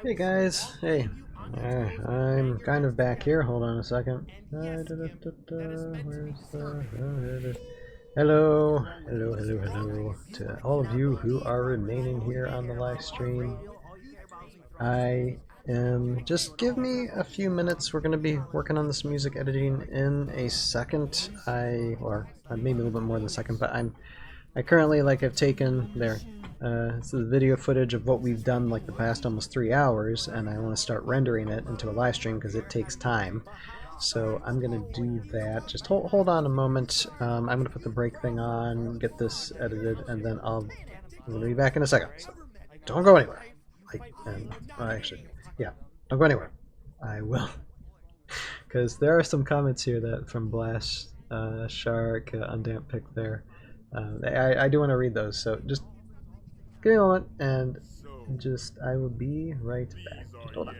Hey guys, hey. I'm kind of back here. Hold on a second. Where's the? Oh, there it is. Hello, hello, hello, hello to all of you who are remaining here on the live stream. I am. Just give me a few minutes. We're going to be working on this music editing in a second. Or maybe a little bit more than a second, but I currently have taken there. This is video footage of what we've done like the past almost 3 hours, and I want to start rendering it into a live stream because it takes time. So I'm gonna do that. Just hold on a moment. I'm gonna put the break thing on, get this edited, and then I'm gonna be back in a second. So don't go anywhere. Actually, yeah, don't go anywhere. I will, because there are some comments here that from Blast, Shark, Undamp Pick there. I do want to read those, so just give me a moment, and I will be right back. Just hold on.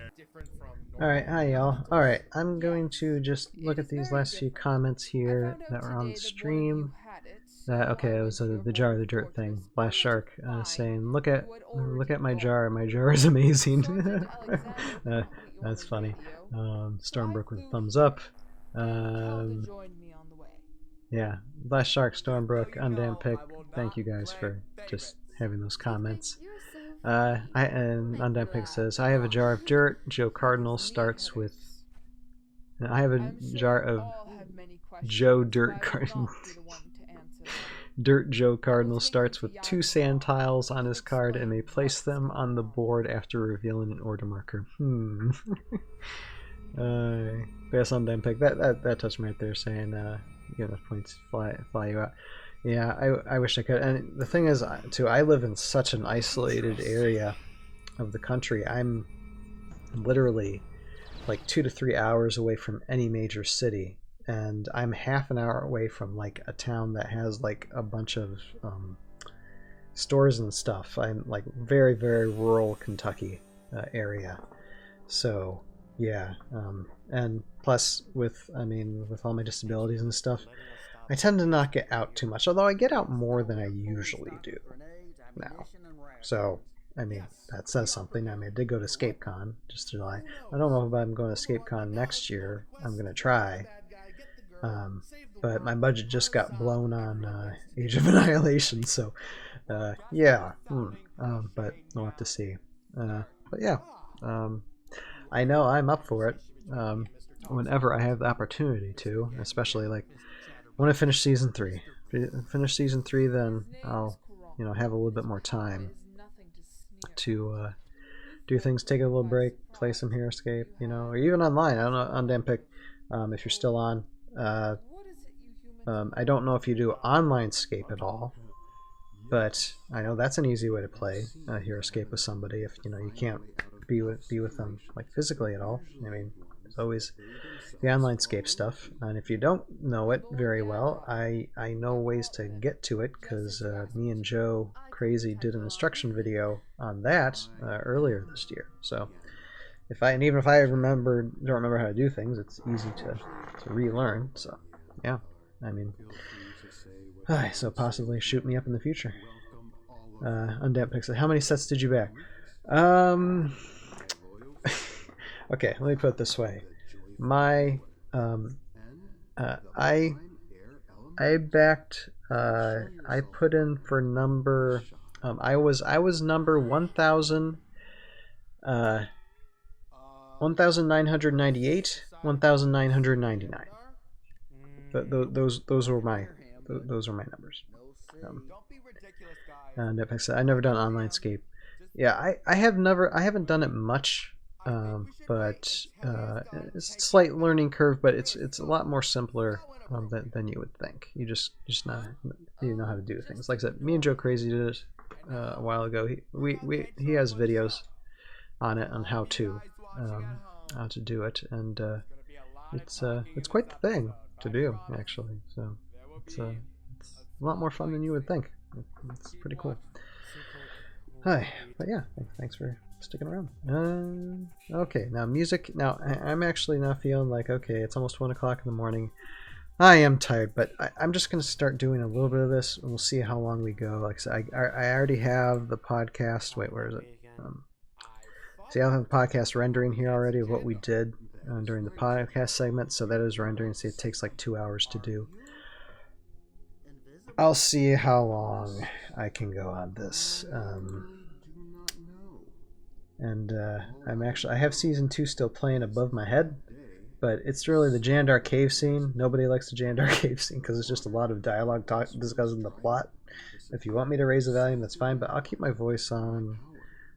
Alright, hi y'all. Alright, I'm going to just look at these last few comments here that were on the stream. Okay, it was the jar of the dirt thing. Blast Shark saying, look at my jar. My jar is amazing. That's funny. Stormbrook with a thumbs up. Yeah, Blast Shark, Stormbrook, Undamp Pick. Thank you guys for just having those comments. And Undamp Pick says, I have a jar of dirt. Joe Cardinal starts with. I have a jar of Joe Dirt Cardinal. Dirt Joe Cardinal starts with 2 sand tiles on his card and may place them on the board after revealing an order marker. Pass on Undamp Pick. That touched me right there, saying you know, points fly you out. Yeah, I wish I could. And the thing is, too, I live in such an isolated area of the country. I'm literally like 2 to 3 hours away from any major city, and I'm half an hour away from like a town that has like a bunch of stores and stuff. I'm like very, very rural Kentucky area. So yeah, and plus with all my disabilities and stuff, I tend to not get out too much, although I get out more than I usually do now. So, I mean, that says something. I mean, I did go to EscapeCon just July. I don't know if I'm going to EscapeCon next year. I'm going to try. But my budget just got blown on Age of Annihilation, so yeah. But we'll have to see. But yeah, I know I'm up for it whenever I have the opportunity to, especially like when I finish season 3. Finish season 3, then I'll, have a little bit more time to do things, take a little break, play some Hero Escape, or even online. I don't know, Undamp Pick, if you're still on. I don't know if you do online Escape at all, but I know that's an easy way to play Hero Escape with somebody if you can't be with them like physically at all. I mean, there's always the online Escape stuff, and if you don't know it very well, I know ways to get to it, because me and Joe Crazy did an instruction video on that earlier this year. So even if I don't remember how to do things, it's easy to relearn. So yeah, I mean, so possibly shoot me up in the future. Undamp Pixel, how many sets did you back? Okay, let me put it this way. My I backed I put in for number I was number 1998, 1999. Those were my numbers. And I never done online Escape. Yeah, I haven't done it much. But it's a slight learning curve, but it's a lot more simpler than you would think. You just know how to do things. Like I said, me and Joe Crazy did it a while ago. He has videos on it on how to do it, and it's quite the thing to do, actually. So it's a lot more fun than you would think. It's pretty cool. Hi, but yeah, thanks for sticking around. Okay, now music. Now I'm actually now feeling like, okay, it's almost 1 o'clock in the morning. I am tired, but I'm just gonna start doing a little bit of this, and we'll see how long we go. Like I said, I already have the podcast. Wait, where is it? See, I have the podcast rendering here already of what we did during the podcast segment, so that is rendering. See, it takes like 2 hours to do. I'll see how long I can go on this. I have season 2 still playing above my head, but it's really the Jandar cave scene. Nobody likes the Jandar cave scene because it's just a lot of dialogue discussing the plot. If you want me to raise the volume, that's fine, but I'll keep my voice on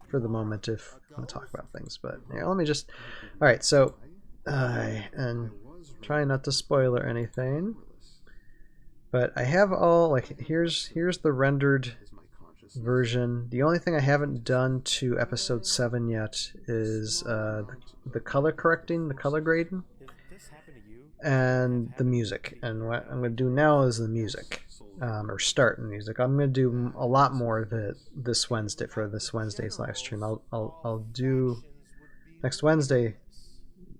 for the moment if I want to talk about things. But yeah, let me just... Alright, so... and try not to spoil or anything. But I have all... Like, here's the rendered version. The only thing I haven't done to episode 7 yet is the color correcting, the color grading, and the music. And what I'm going to do now is the music, or start the music. I'm going to do a lot more of it this Wednesday for this Wednesday's live stream. I'll do next Wednesday,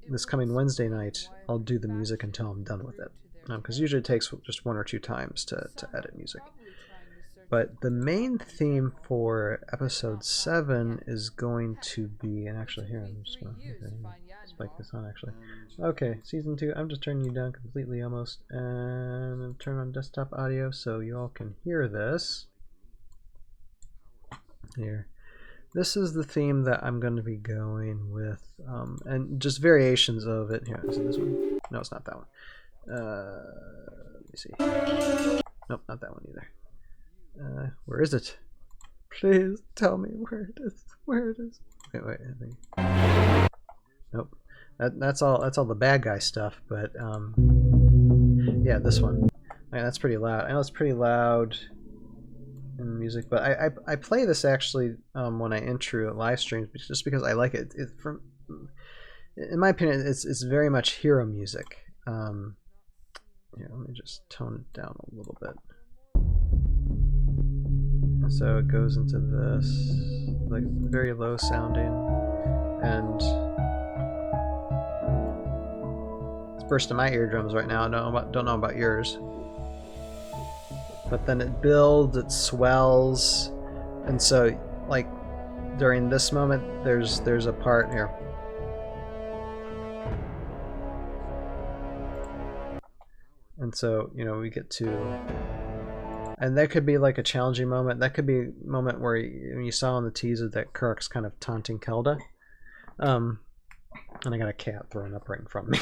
this coming Wednesday night. I'll do the music until I'm done with it, because usually it takes just 1 or 2 times to edit music. But the main theme for episode 7 is going to be, and actually here, I'm just going to spike this on actually. Okay, season 2, I'm just turning you down completely almost, and turn on desktop audio so you all can hear this. Here. This is the theme that I'm going to be going with, and just variations of it. Here, is it this one? No, it's not that one. Let me see. Nope, not that one either. Where is it? Please tell me where it is. Where it is. Wait, I think. Nope. That's all the bad guy stuff, but yeah, this one. Man, that's pretty loud. I know it's pretty loud in music, but I play this actually when I intro live streams just because I like it. In my opinion, it's very much hero music. Here, let me just tone it down a little bit. So it goes into this, like, very low sounding, and it's bursting my eardrums right now. I don't know about yours. But then it builds, it swells, and so, like, during this moment, there's a part here. And so, you know, we get to... And that could be like a challenging moment. That could be a moment where you saw in the teaser that Kirk's kind of taunting Kelda. And I got a cat thrown up right in front of me.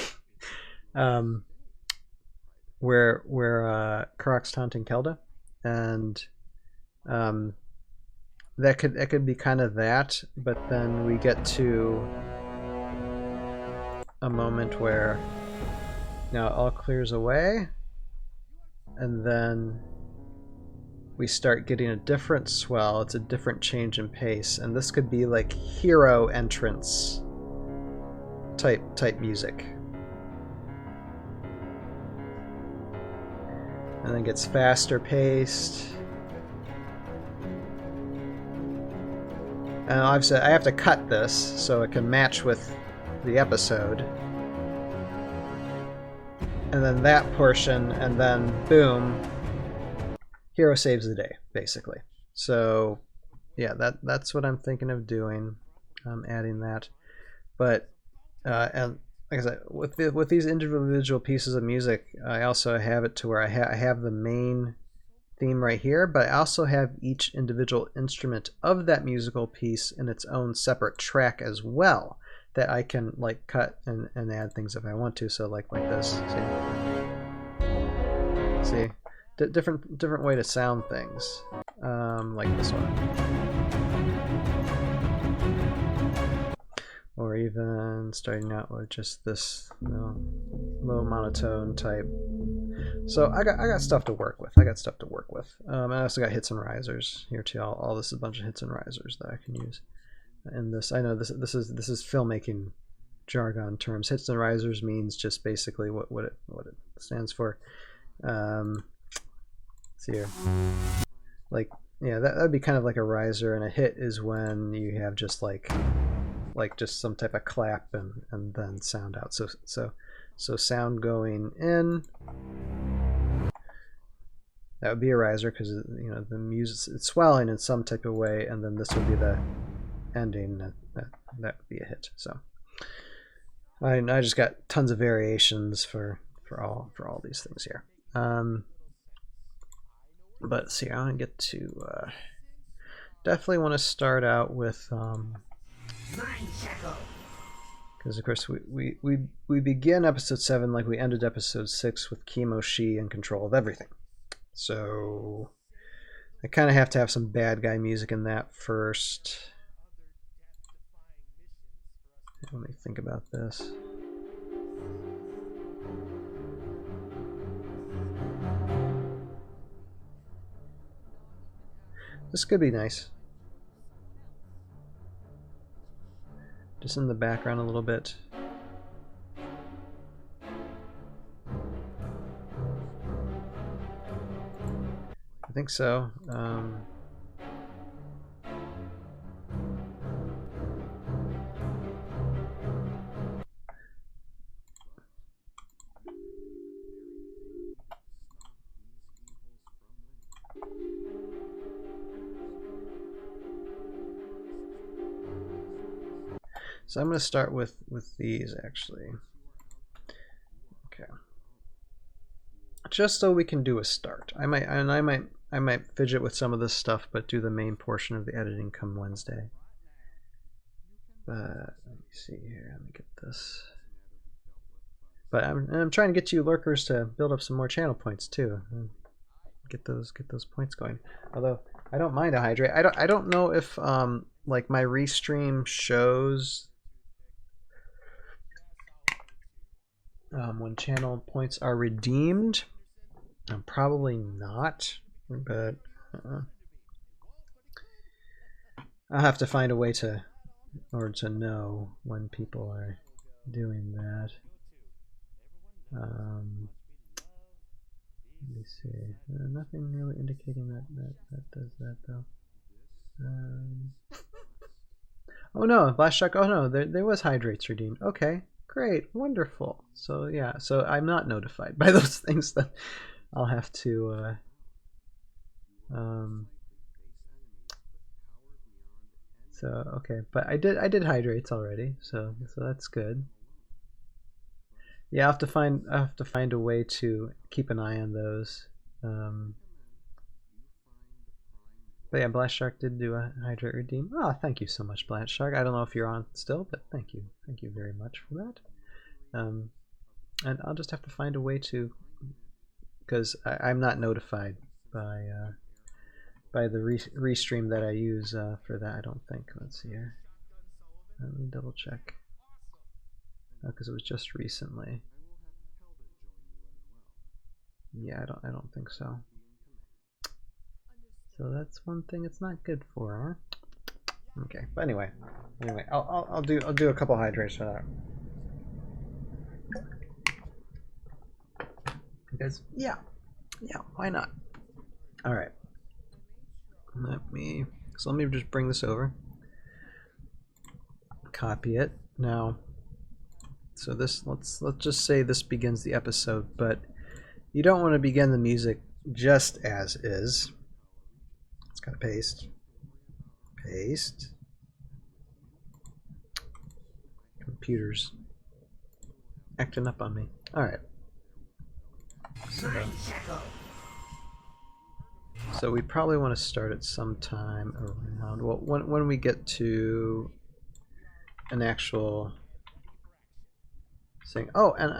Where Kirk's taunting Kelda, and that could be kind of that. But then we get to a moment where now it all clears away, and then we start getting a different swell. It's a different change in pace, and this could be like hero entrance type music, and then gets faster paced. And I've said I have to cut this so it can match with the episode, and then that portion, and then boom. Hero saves the day, basically. So, yeah, that's what I'm thinking of doing. Adding that, but and like I said, with these individual pieces of music, I also have it to where I have the main theme right here, but I also have each individual instrument of that musical piece in its own separate track as well, that I can like cut and add things if I want to. So like this. See. Different way to sound things, like this one, or even starting out with just this low monotone type. So I got stuff to work with. And I also got hits and risers here too. All this is a bunch of hits and risers that I can use. And this, I know this is filmmaking jargon terms. Hits and risers means just basically what it stands for. See here, like, yeah, that would be kind of like a riser, and a hit is when you have just like just some type of clap and then sound out. So sound going in, that would be a riser because, you know, the music, it's swelling in some type of way, and then this would be the ending, that would be a hit. So I just got tons of variations for all these things here. But see, I want to get to definitely want to start out with because of course we begin episode 7 like we ended episode 6 with Kimoshi in control of everything. So I kind of have to have some bad guy music in that first. Let me think about this. This could be nice. Just in the background a little bit. I think so. So I'm going to start with these actually. Okay. Just so we can do a start. I might fidget with some of this stuff, but do the main portion of the editing come Wednesday. But let me see here. Let me get this. But I'm trying to get you lurkers to build up some more channel points too. Get those points going. Although I don't mind a hydrate. I don't know if like my restream shows when channel points are redeemed. Probably not, but I'll have to find a way to know when people are doing that. Let me see. Nothing really indicating that does that though. Oh no, Blast Shark. Oh no, there was hydrates redeemed. Okay, great, wonderful. So yeah, so I'm not notified by those things. That I'll have to. So okay, but I did hydrates already, so that's good. Yeah, I have to find a way to keep an eye on those. But yeah, Blast Shark did do a hydrate redeem. Oh, thank you so much, Blast Shark. I don't know if you're on still, but thank you very much for that. And I'll just have to find a way to, because I'm not notified by the restream that I use for that. I don't think. Let's see here. Let me double check. Because it was just recently. Yeah, I don't think so. So that's one thing it's not good for, huh? Okay, but anyway, I'll do a couple hydrates for that. Because yeah, why not? All right. Let me just bring this over. Copy it now. So this let's just say this begins the episode, but you don't want to begin the music just as is. It's gotta paste. Computer's acting up on me. All right. So we probably want to start at some time around when we get to an actual thing. Oh, and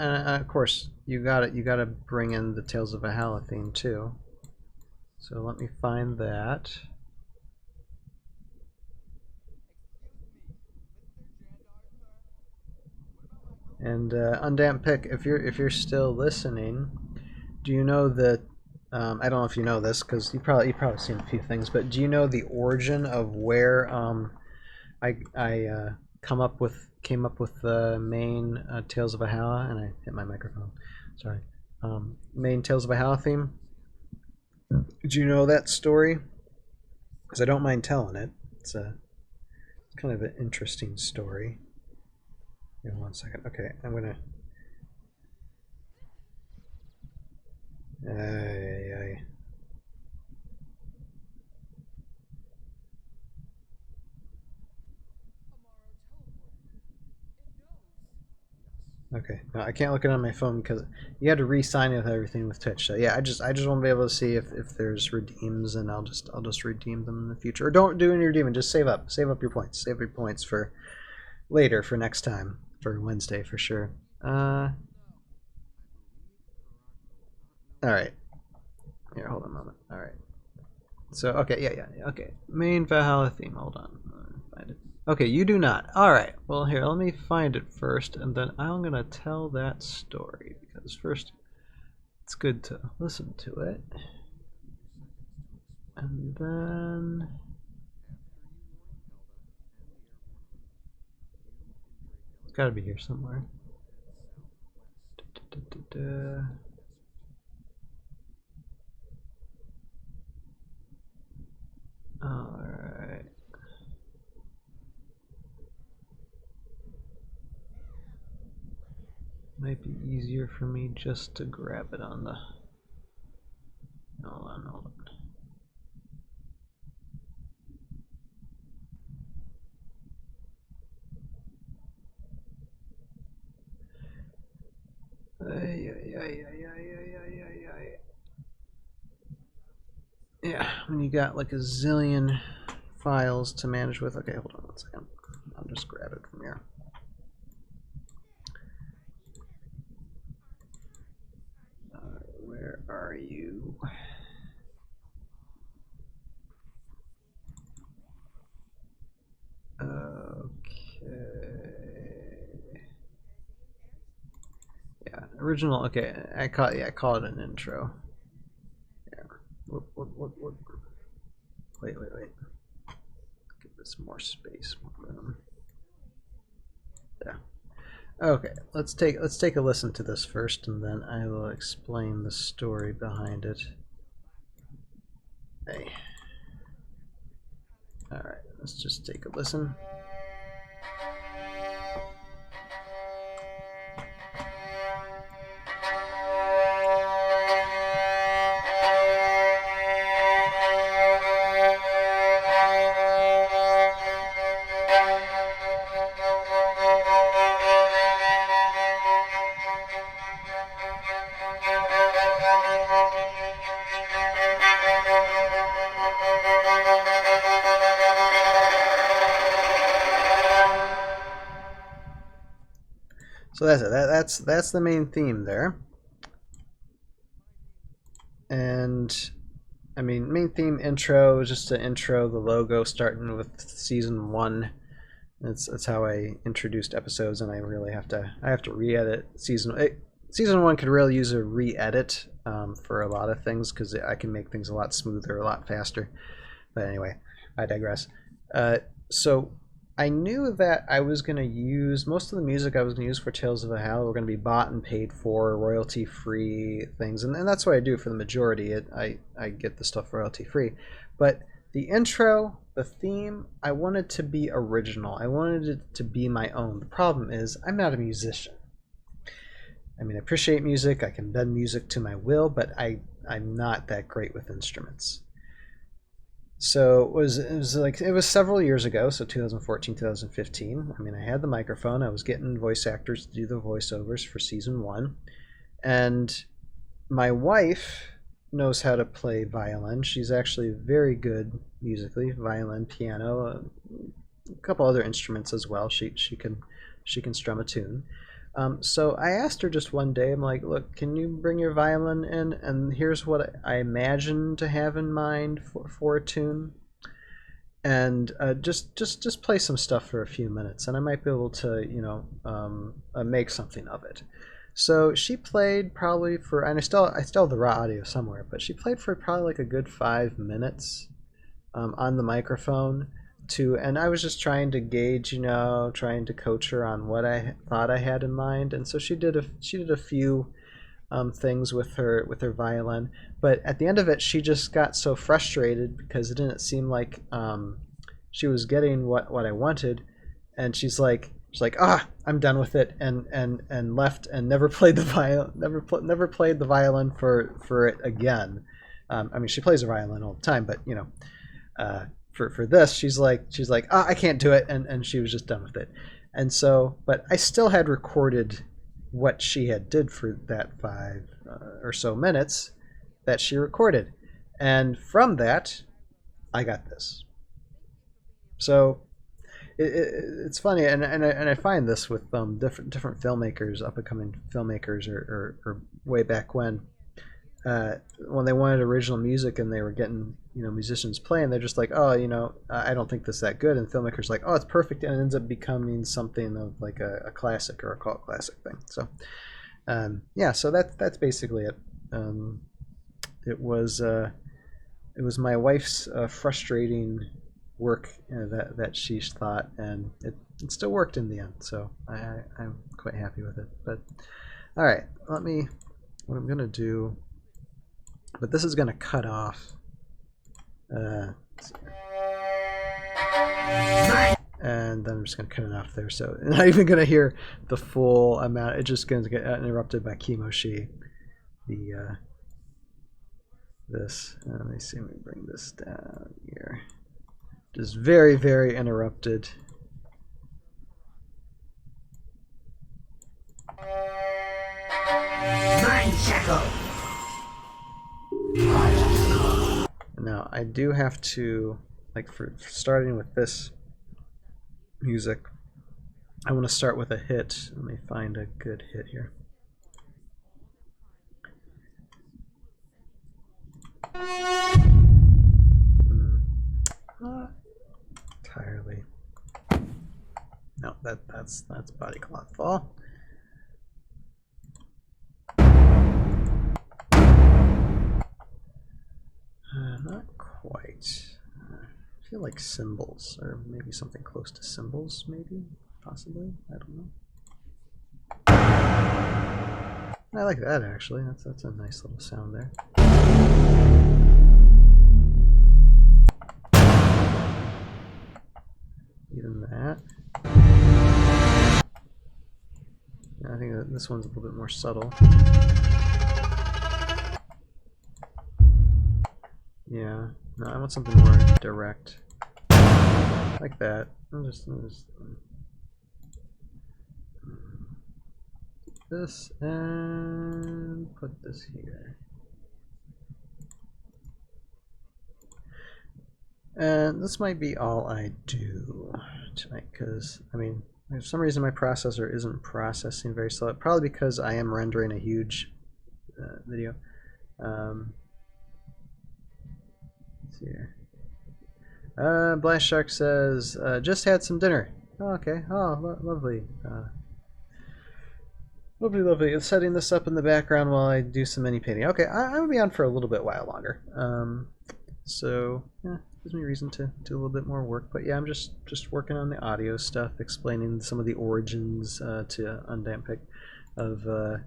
of course you gotta bring in the Tales of Valhalla theme too. So let me find that. And Undamp Pick, if you're still listening, do you know that? I don't know if you know this because you've probably seen a few things, but do you know the origin of where I came up with the main Tales of Valhalla? And I hit my microphone. Sorry. Main Tales of Valhalla theme. Do you know that story? Because I don't mind telling it. It's kind of an interesting story. In 1 second. Okay, I'm gonna. Okay, no, I can't look it on my phone because you had to re-sign with everything with Twitch. So yeah, I just want to be able to see if there's redeems, and I'll just redeem them in the future. Or don't do any redeeming, just save up your points, save your points for later, for next time, for Wednesday for sure. All right, here, hold on a moment. All right, so okay, yeah, okay, main Valhalla theme. Hold on, find it. Okay, you do not. All right. Well, here, let me find it first, and then I'm gonna tell that story because first, it's good to listen to it, and then it's got to be here somewhere. All right. Might be easier for me just to grab it on the. Hold on. Yeah, when you got like a zillion files to manage with. Okay, hold on 1 second. I'll just grab it from here. Where are you? Okay. Yeah, original. Okay, I call it an intro. Yeah. Whoop. Wait. Give this more space, more room. Yeah. Okay, let's take a listen to this first, and then I will explain the story behind it. Hey. All right, let's just take a listen. So that's it. That's the main theme there. And I mean, main theme intro, just to intro the logo, starting with season 1. That's how I introduced episodes, and I really have to re-edit season 1 could really use a re-edit for a lot of things because I can make things a lot smoother, a lot faster. But anyway, I digress. So I knew that I was going to use most of the music I was going to use for Tales of Valhalla were going to be bought and paid for, royalty-free things, and that's what I do for the majority. I get the stuff royalty-free, but the intro, the theme, I wanted to be original. I wanted it to be my own. The problem is I'm not a musician. I mean, I appreciate music. I can bend music to my will, but I'm not that great with instruments. So it was several years ago, so 2014, 2015. I mean, I had the microphone. I was getting voice actors to do the voiceovers for season 1, and my wife knows how to play violin. She's actually very good musically, violin, piano, a couple other instruments as well. She can strum a tune. So I asked her just one day, I'm like, look, can you bring your violin in? And here's what I imagine to have in mind for a tune. And just play some stuff for a few minutes, and I might be able to, make something of it. So she played probably for, and I still have the raw audio somewhere, but she played for probably like a good 5 minutes on the microphone. And I was just trying to gauge, trying to coach her on what I thought I had in mind, and so she did a few things with her violin, but at the end of it, she just got so frustrated because it didn't seem like she was getting what I wanted, and she's like, I'm done with it, and left and never played the violin, never played the violin for it again. I mean, she plays the violin all the time, but for this, she's like, I can't do it, and she was just done with it. And so, but I still had recorded what she had did for that 5 or so minutes that she recorded. And from that, I got this. So it's funny, and I find this with different filmmakers, up and coming filmmakers, or way back when they wanted original music and they were getting musicians playing, they're just like, oh, I don't think this is that good, and the filmmakers like, oh, it's perfect, and it ends up becoming something of like a classic or a cult classic thing. So yeah, so that's basically it. It was my wife's frustrating work that she thought, and it still worked in the end. So I'm quite happy with it. But all right, what I'm gonna do, but this is gonna cut off. And then I'm just gonna cut it off there. So I'm not even gonna hear the full amount. It's just gonna get interrupted by Kimoshi. This. Let me see. Let me bring this down here. Just very, very interrupted. Mind shackle. Now I do have to, like, for starting with this music, I want to start with a hit. Let me find a good hit here. Not entirely. No, that's Body Cloth Fall. Not quite. I feel like Cymbals, or maybe something close to Cymbals, maybe, possibly. I don't know. I like that, actually. That's a nice little sound there. Even that. Yeah, I think that this one's a little bit more subtle. Yeah, no, I want something more direct, like that. I'll just this and put this here. And this might be all I do tonight, because I mean, for some reason my processor isn't processing very slow. Probably because I am rendering a huge video. Let's see here. Blast Shark says, just had some dinner. Oh, okay. Oh, lovely. Lovely. It's setting this up in the background while I do some mini painting. Okay, I'm gonna be on for a little bit while longer. So yeah, gives me reason to do a little bit more work. But yeah, I'm just working on the audio stuff, explaining some of the origins to Undampic of the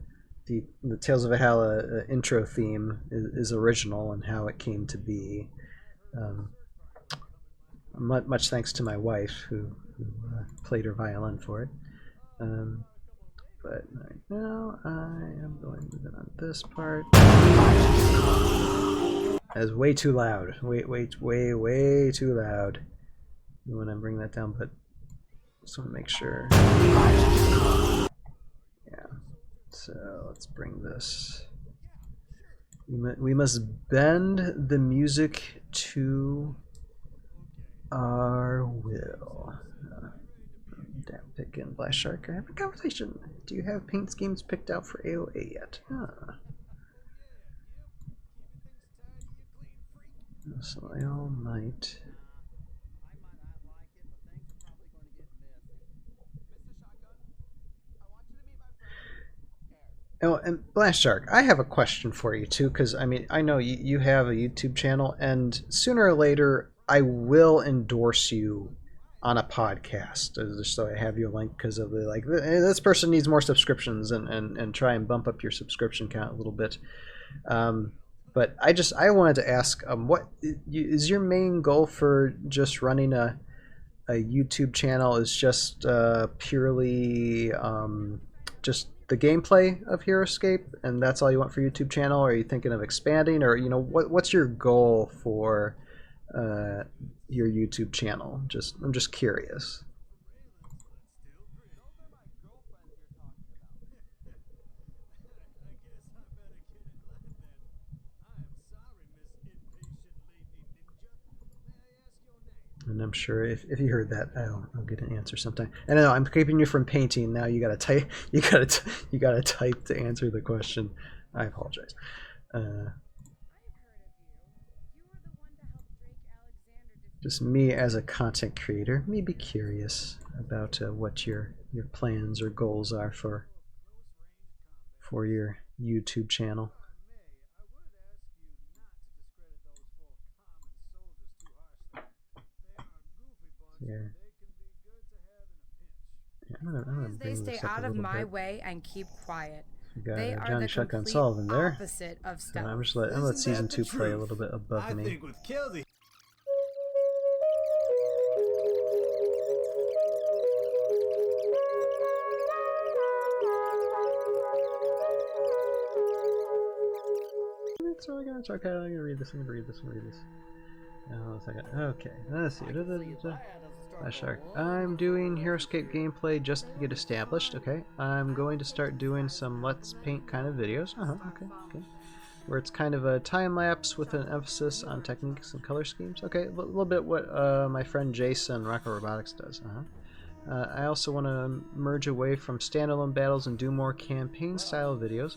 Tales of Valhalla intro theme is original and how it came to be. Much thanks to my wife who played her violin for it. But right now I am going to move on this part. That is way too loud. Way too loud. When I bring that down, but just want to make sure. Yeah. So let's bring this. We must bend the music to our will. Damn, pick in Blast Shark. I have a conversation. Do you have paint schemes picked out for AOA yet? So I all might. Oh, and Blast Shark, I have a question for you too, because I mean, I know you have a YouTube channel, and sooner or later I will endorse you on a podcast, just so I have your link, because of the like, this person needs more subscriptions, and try and bump up your subscription count a little bit. But I wanted to ask, what is your main goal for just running a YouTube channel? Is just purely just the gameplay of HeroScape, and that's all you want for YouTube channel? Or are you thinking of expanding, or what's your goal for your YouTube channel? I'm just curious. And I'm sure if you heard that, I'll get an answer sometime. And I know I'm keeping you from painting. Now you gotta type. You gotta type to answer the question. I apologize. Just me as a content creator, maybe curious about what your plans or goals are for your YouTube channel. Yeah. I'm gonna they stay out of my way and keep quiet. We got They are Johnny the Shotgun complete Sullivan there. opposite of So stealth. I'm just let season 2 play a little bit above me. It's okay, I'm gonna read this. Oh, a second. Okay, let's see. Shark. I'm doing Heroescape gameplay just to get established. Okay, I'm going to start doing some Let's Paint kind of videos. Okay. Where it's kind of a time lapse with an emphasis on techniques and color schemes. Okay, a little bit what my friend Jason Rocket Robotics does. I also want to merge away from standalone battles and do more campaign style videos.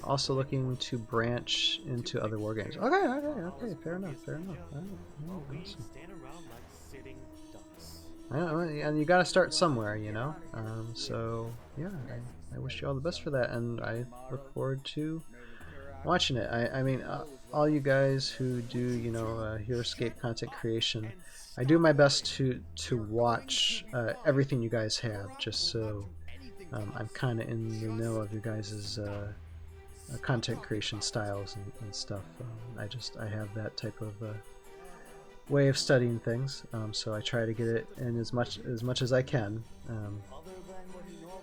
Also looking to branch into other war games. Okay, fair enough. Awesome. And you gotta start somewhere, you know? So, yeah, I wish you all the best for that, and I look forward to watching it. I mean, all you guys who do, you know, Heroescape content creation, I do my best to watch everything you guys have, just so I'm kind of in the know of your guys' content creation styles and stuff. I have that type of way of studying things, so I try to get it in as much as I can, and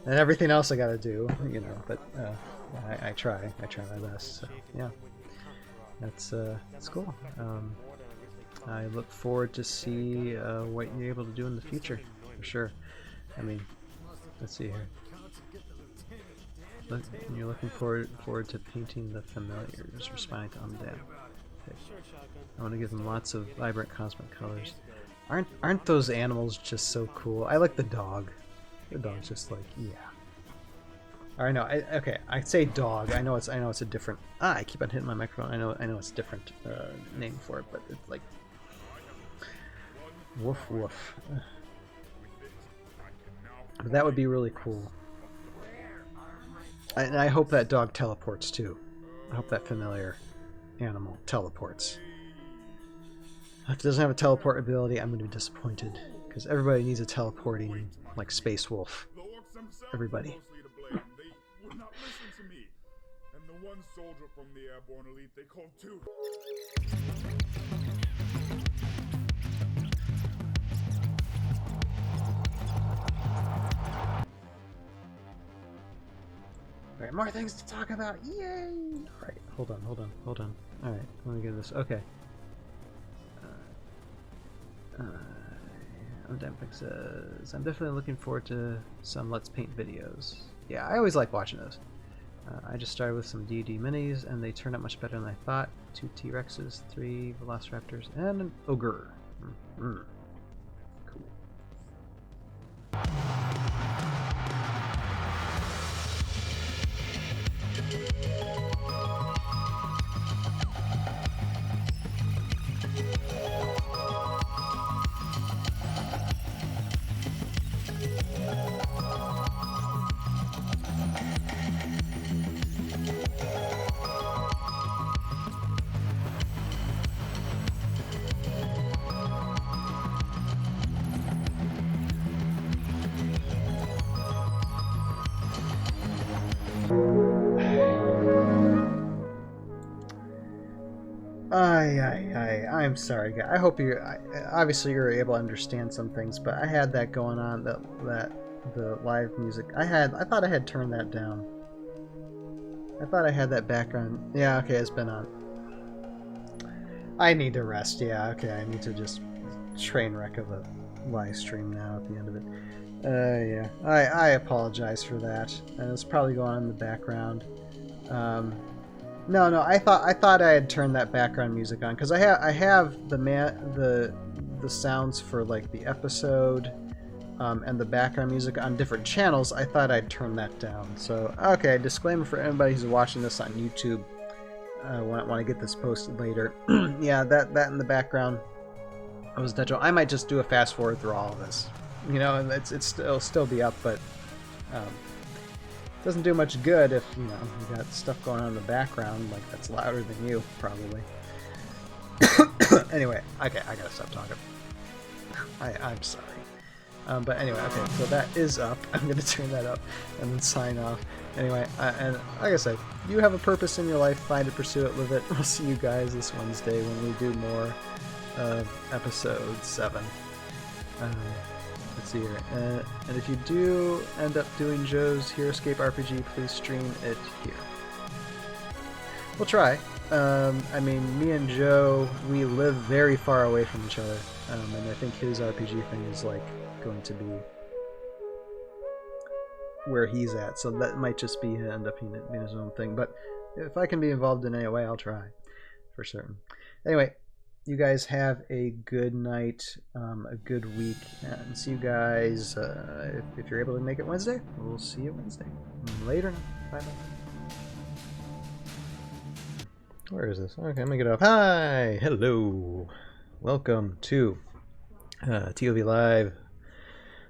everything else I gotta do, you know. But I try my best. So yeah, that's cool. I look forward to see what you're able to do in the future, for sure. I mean, let's see here. You're looking forward to painting the familiars, responding to undead. Okay. I want to give them lots of vibrant cosmic colors. Aren't those animals just so cool? I like the dog. The dog's just like, yeah. Or no, okay. I say dog. I know it's a different. I keep on hitting my microphone. I know it's a different name for it, but it's like woof woof. But that would be really cool. And I hope that dog teleports too. I hope that familiar animal teleports. If it doesn't have a teleport ability, I'm going to be disappointed, because everybody needs a teleporting, like, Space Wolf. Everybody. Alright, more things to talk about. Yay! Alright, hold on. Alright, let me get this. Okay. I'm definitely looking forward to some Let's Paint videos. Yeah, I always like watching those. I just started with some D&D minis, and they turned out much better than I thought. 2 T-Rexes, 3 Velociraptors, and an ogre. Cool. I'm sorry, guys. I hope you. Obviously, you're able to understand some things, but I had that going on. The live music. I thought I had turned that down. I thought I had that background. Yeah, okay, it's been on. I need to rest. Yeah, okay, I need to just train wreck of a live stream now at the end of it. Yeah, I apologize for that. It's probably going on in the background. No, I thought I had turned that background music on, because I have the the sounds for like the episode and the background music on different channels, I thought I'd turn that down. So, okay, disclaimer for anybody who's watching this on YouTube. Want to get this posted later. Yeah, that in the background was natural. I might just do a fast forward through all of this. You know, and it'll still be up, but doesn't do much good if, you know, you got stuff going on in the background like that's louder than you, probably. Anyway, okay, I gotta stop talking. I'm sorry. But anyway, okay, so that is up. I'm gonna turn that up and then sign off. Anyway, and like I said, you have a purpose in your life, find it, pursue it, live it. We'll see you guys this Wednesday when we do more episode 7. Let's see here. And if you do end up doing Joe's Hero Escape RPG, please stream it here. We'll try. I mean, me and Joe, we live very far away from each other, and I think his RPG thing is like going to be where he's at, so that might just be end up being his own thing. But if I can be involved in any way, I'll try for certain. Anyway, you guys have a good night, a good week, and see you guys if you're able to make it Wednesday. We'll see you Wednesday. Later now. Bye bye. Where is this? Okay, let me get up. Hi! Hello! Welcome to ToV Live.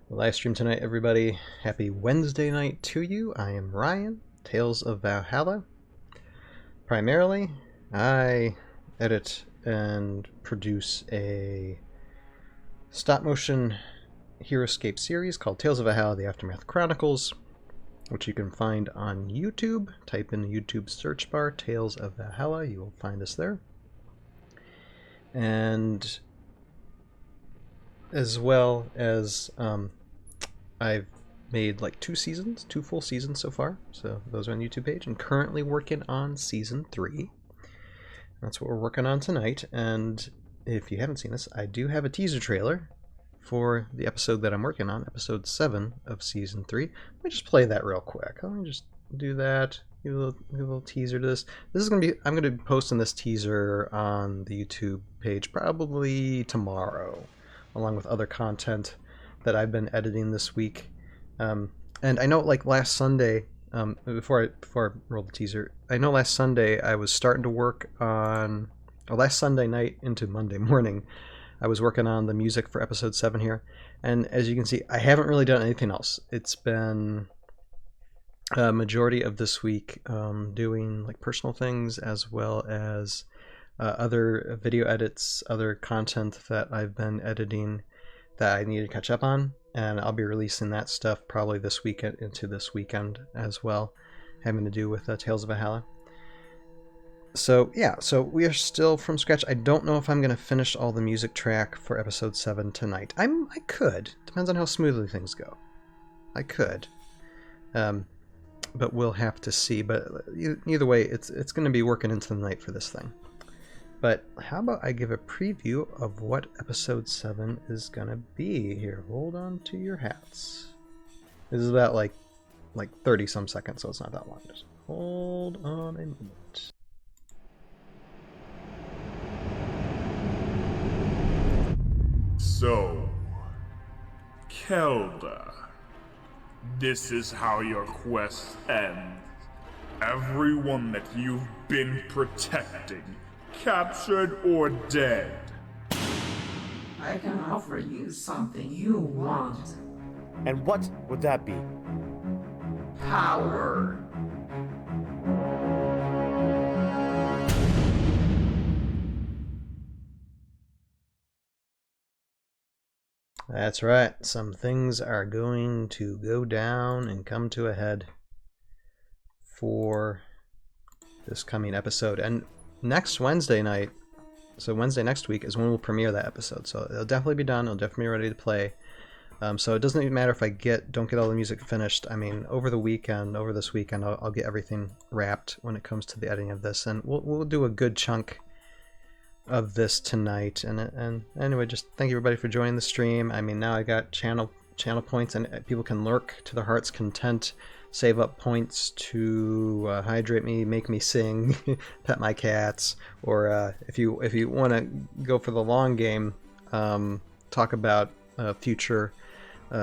Live stream tonight, everybody. Happy Wednesday night to you. I am Ryan, Tales of Valhalla. Primarily, I edit and produce a stop-motion Hero Escape series called Tales of Valhalla, The Aftermath Chronicles, which you can find on YouTube. Type in the YouTube search bar, Tales of Valhalla. You will find us there. And as well as I've made like 2 full seasons so far. So those are on the YouTube page. I'm currently working on season 3. That's what we're working on tonight. And if you haven't seen this, I do have a teaser trailer for the episode that I'm working on, episode 7 of season 3. Let me just play that real quick. Let me just do that. Give a little teaser to this. This is gonna be. I'm gonna be posting this teaser on the YouTube page probably tomorrow, along with other content that I've been editing this week. And I know, like last Sunday, before I roll the teaser, I know last Sunday I was starting to work on. Last Sunday night into Monday morning, I was working on the music for episode 7 here, and as you can see, I haven't really done anything else. It's been a majority of this week doing like personal things, as well as other video edits, other content that I've been editing that I need to catch up on, and I'll be releasing that stuff probably this weekend into this weekend as well, having to do with Tales of Valhalla. So yeah, so we are still from scratch. I don't know if I'm going to finish all the music track for episode 7 tonight. I could. Depends on how smoothly things go. I could. But we'll have to see. But either way, it's going to be working into the night for this thing. But how about I give a preview of what episode 7 is going to be here. Hold on to your hats. This is about like 30 some seconds, so it's not that long. Just hold on a minute. So, Kelda, this is how your quest ends. Everyone that you've been protecting, captured or dead. I can offer you something you want. And what would that be? Power. That's right. Some things are going to go down and come to a head for this coming episode. And next Wednesday night, so Wednesday next week, is when we'll premiere that episode. So it'll definitely be done. It'll definitely be ready to play. So it doesn't even matter if I don't get all the music finished. I mean, over this weekend, I'll get everything wrapped when it comes to the editing of this, and we'll do a good chunk of this tonight. And anyway, just thank you everybody for joining the stream. I mean, now I got channel points, and people can lurk to their heart's content, save up points to hydrate me, make me sing, pet my cats, or if you want to go for the long game, talk about future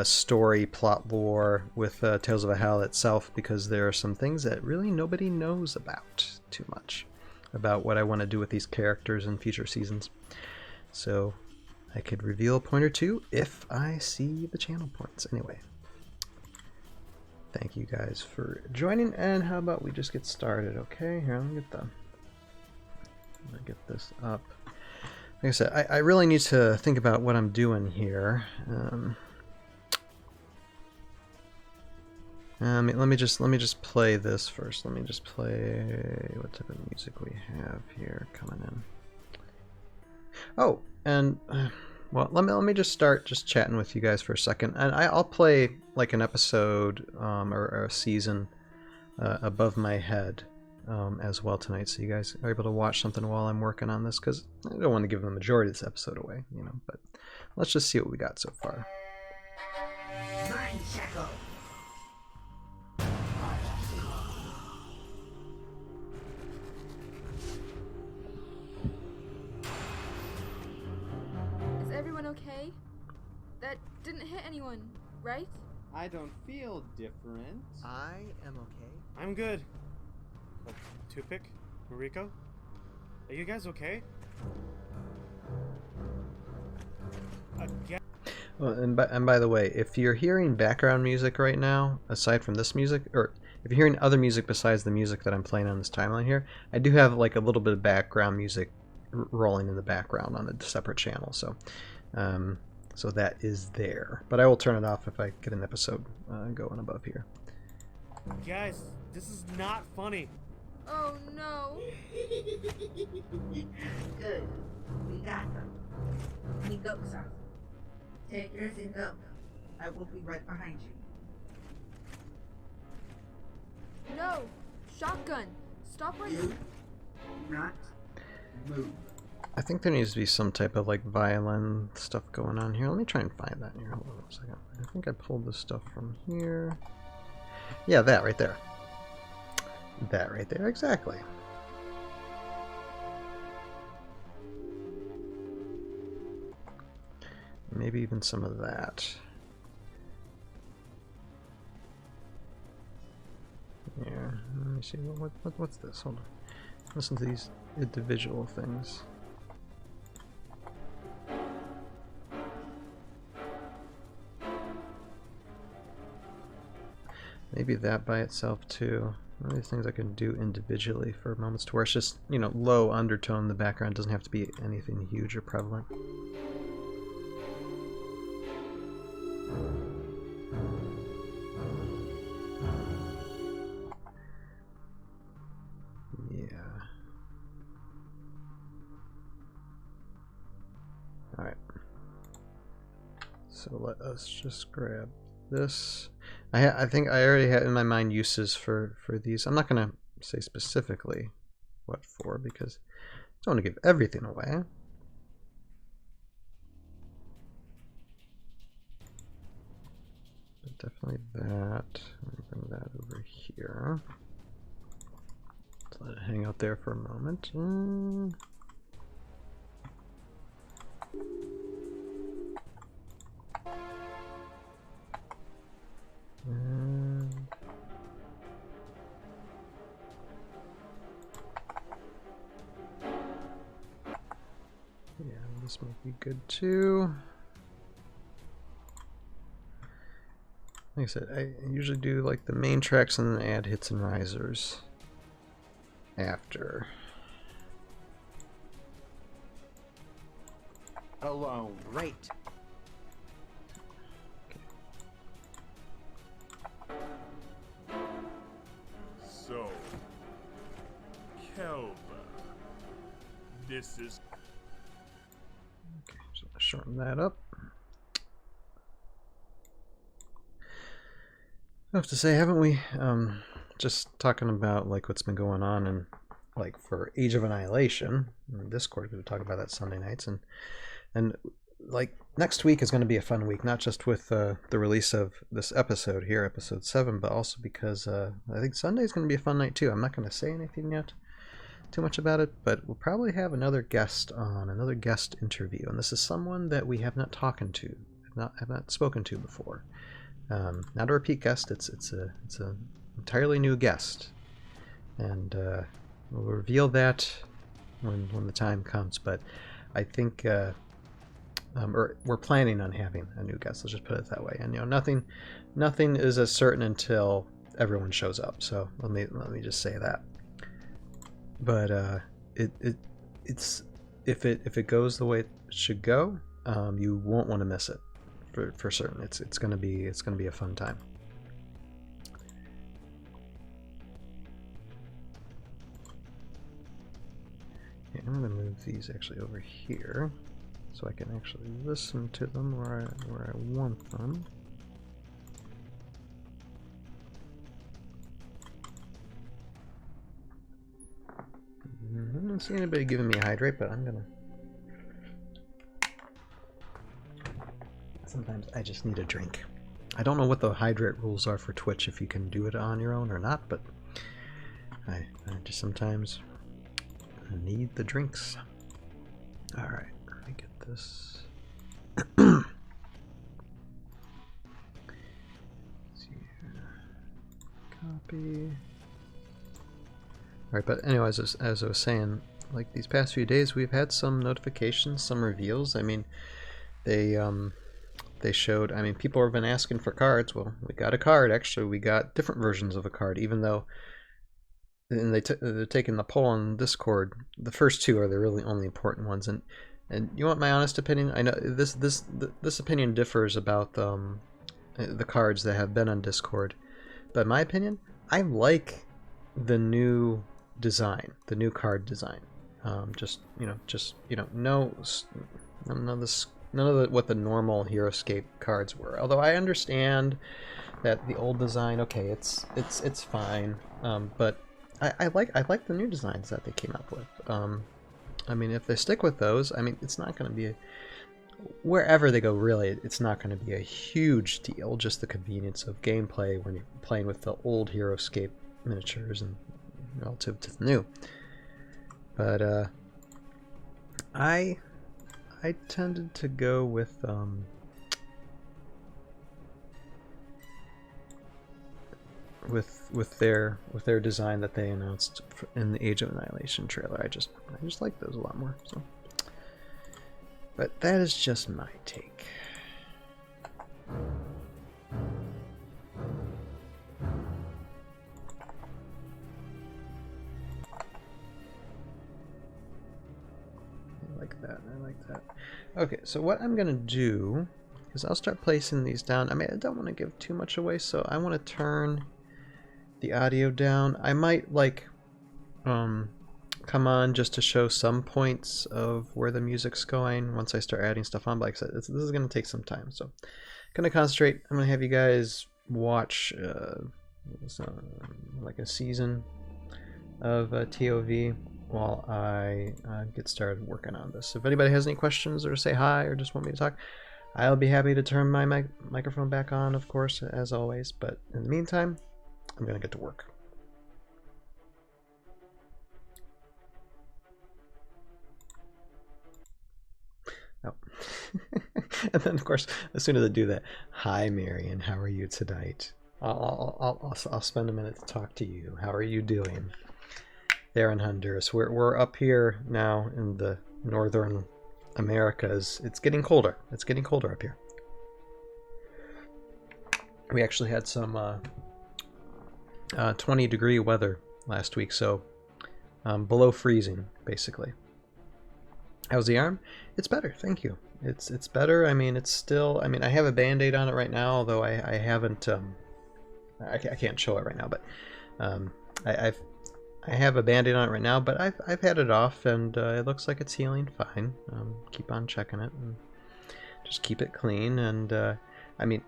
story, plot lore with Tales of Valhalla itself, because there are some things that really nobody knows about too much about what I want to do with these characters in future seasons. So I could reveal a point or two if I see the channel points. Anyway, thank you guys for joining, and how about we just get started? Okay, here, let me get this up. Like I said, I really need to think about what I'm doing here. Let me just play this first. Let me just play what type of music we have here coming in. Oh, and well, let me just start just chatting with you guys for a second, and I'll play like an episode or a season above my head as well tonight, so you guys are able to watch something while I'm working on this, because I don't want to give the majority of this episode away, you know. But let's just see what we got so far. Mind shackle. Is everyone okay? That didn't hit anyone, right? I don't feel different. I am okay. I'm good. Toothpick? Mariko? Are you guys okay? Again? Well, and by the way, if you're hearing background music right now, aside from this music, or if you're hearing other music besides the music that I'm playing on this timeline here, I do have like a little bit of background music rolling in the background on a separate channel, so so that is there. But I will turn it off if I get an episode going above here. Guys, this is not funny. Oh no. Good. We got them. We go, son. Take yours and go. I will be right behind you. No! Shotgun! Stop right You not move. I think there needs to be some type of like violin stuff going on here. Let me try and find that here. Hold on a second. I think I pulled this stuff from here. Yeah, that right there. That right there, exactly. Maybe even some of that. Yeah, let me see. What's this? Hold on. Listen to these individual things. Maybe that by itself too. One of these things I can do individually for moments to where it's just, you know, low undertone in the background. It doesn't have to be anything huge or prevalent. Yeah. Alright. So let us just grab this. I think I already have in my mind uses for these. I'm not going to say specifically what for, because I don't want to give everything away. But definitely that. Let me bring that over here. Let's let it hang out there for a moment. And yeah, this might be good too. Like I said, I usually do like the main tracks and then add hits and risers after. Alone. Right. So, Kelba, this is... Okay, so shorten that up. I have to say, haven't we, just talking about like what's been going on and like for Age of Annihilation in Discord, we talk about that Sunday nights, and like next week is going to be a fun week, not just with the release of this episode here, episode 7, but also because I think Sunday is going to be a fun night too. I'm not going to say anything yet too much about it, but we'll probably have another guest on, another guest interview, and this is someone that we have not talked to, have not spoken to before. Not a repeat guest. It's a entirely new guest, and we'll reveal that when the time comes. But I think or we're planning on having a new guest. Let's just put it that way. And nothing is as certain until everyone shows up. So let me just say that. But it's if it goes the way it should go, you won't want to miss it for certain. It's gonna be a fun time. Okay, I'm gonna move these actually over here so I can actually listen to them where I want them. I don't see anybody giving me a hydrate, but I'm gonna. Sometimes I just need a drink. I don't know what the hydrate rules are for Twitch, if you can do it on your own or not, but I just sometimes need the drinks. Alright, let me get this. Let's see here. Copy. Alright, but anyways, as I was saying, like these past few days we've had some notifications, some reveals. I mean, they showed, I mean, people have been asking for cards. Well, we got a card. Actually, we got different versions of a card, even though, and they're taking the poll on Discord. The first two are the really only important ones. And you want my honest opinion? I know this opinion differs about the cards that have been on Discord, but in my opinion, I like the new design, the new card design. None of what the normal HeroScape cards were. Although I understand that the old design, okay, it's fine, but I like the new designs that they came up with. I mean, if they stick with those, I mean, it's not going to be wherever they go. Really, it's not going to be a huge deal. Just the convenience of gameplay when you're playing with the old HeroScape miniatures and relative to the new. But I tended to go with their design that they announced in the Age of Annihilation trailer. I just like those a lot more. So, but that is just my take. I like that. Okay, so what I'm gonna do is I'll start placing these down. I mean, I don't want to give too much away, so I want to turn the audio down. I might like come on just to show some points of where the music's going once I start adding stuff on. But like I said, this is gonna take some time, so I'm gonna concentrate. I'm gonna have you guys watch like a season of ToV while I get started working on this. If anybody has any questions or say hi or just want me to talk, I'll be happy to turn my microphone back on, of course, as always. But in the meantime, I'm going to get to work. Oh. And then, of course, as soon as I do that, hi, Marion, how are you tonight? I'll spend a minute to talk to you. How are you doing? There in Honduras. We're up here now in the northern Americas. It's getting colder. It's getting colder up here. We actually had some 20-degree weather last week, so below freezing, basically. How's the arm? It's better, thank you. It's better. I mean, it's still. I mean, I have a Band-Aid on it right now, although I haven't. I can't show it right now, but I have a Band-Aid on it right now, but I've had it off, and it looks like it's healing fine. Keep on checking it, and just keep it clean. And I mean,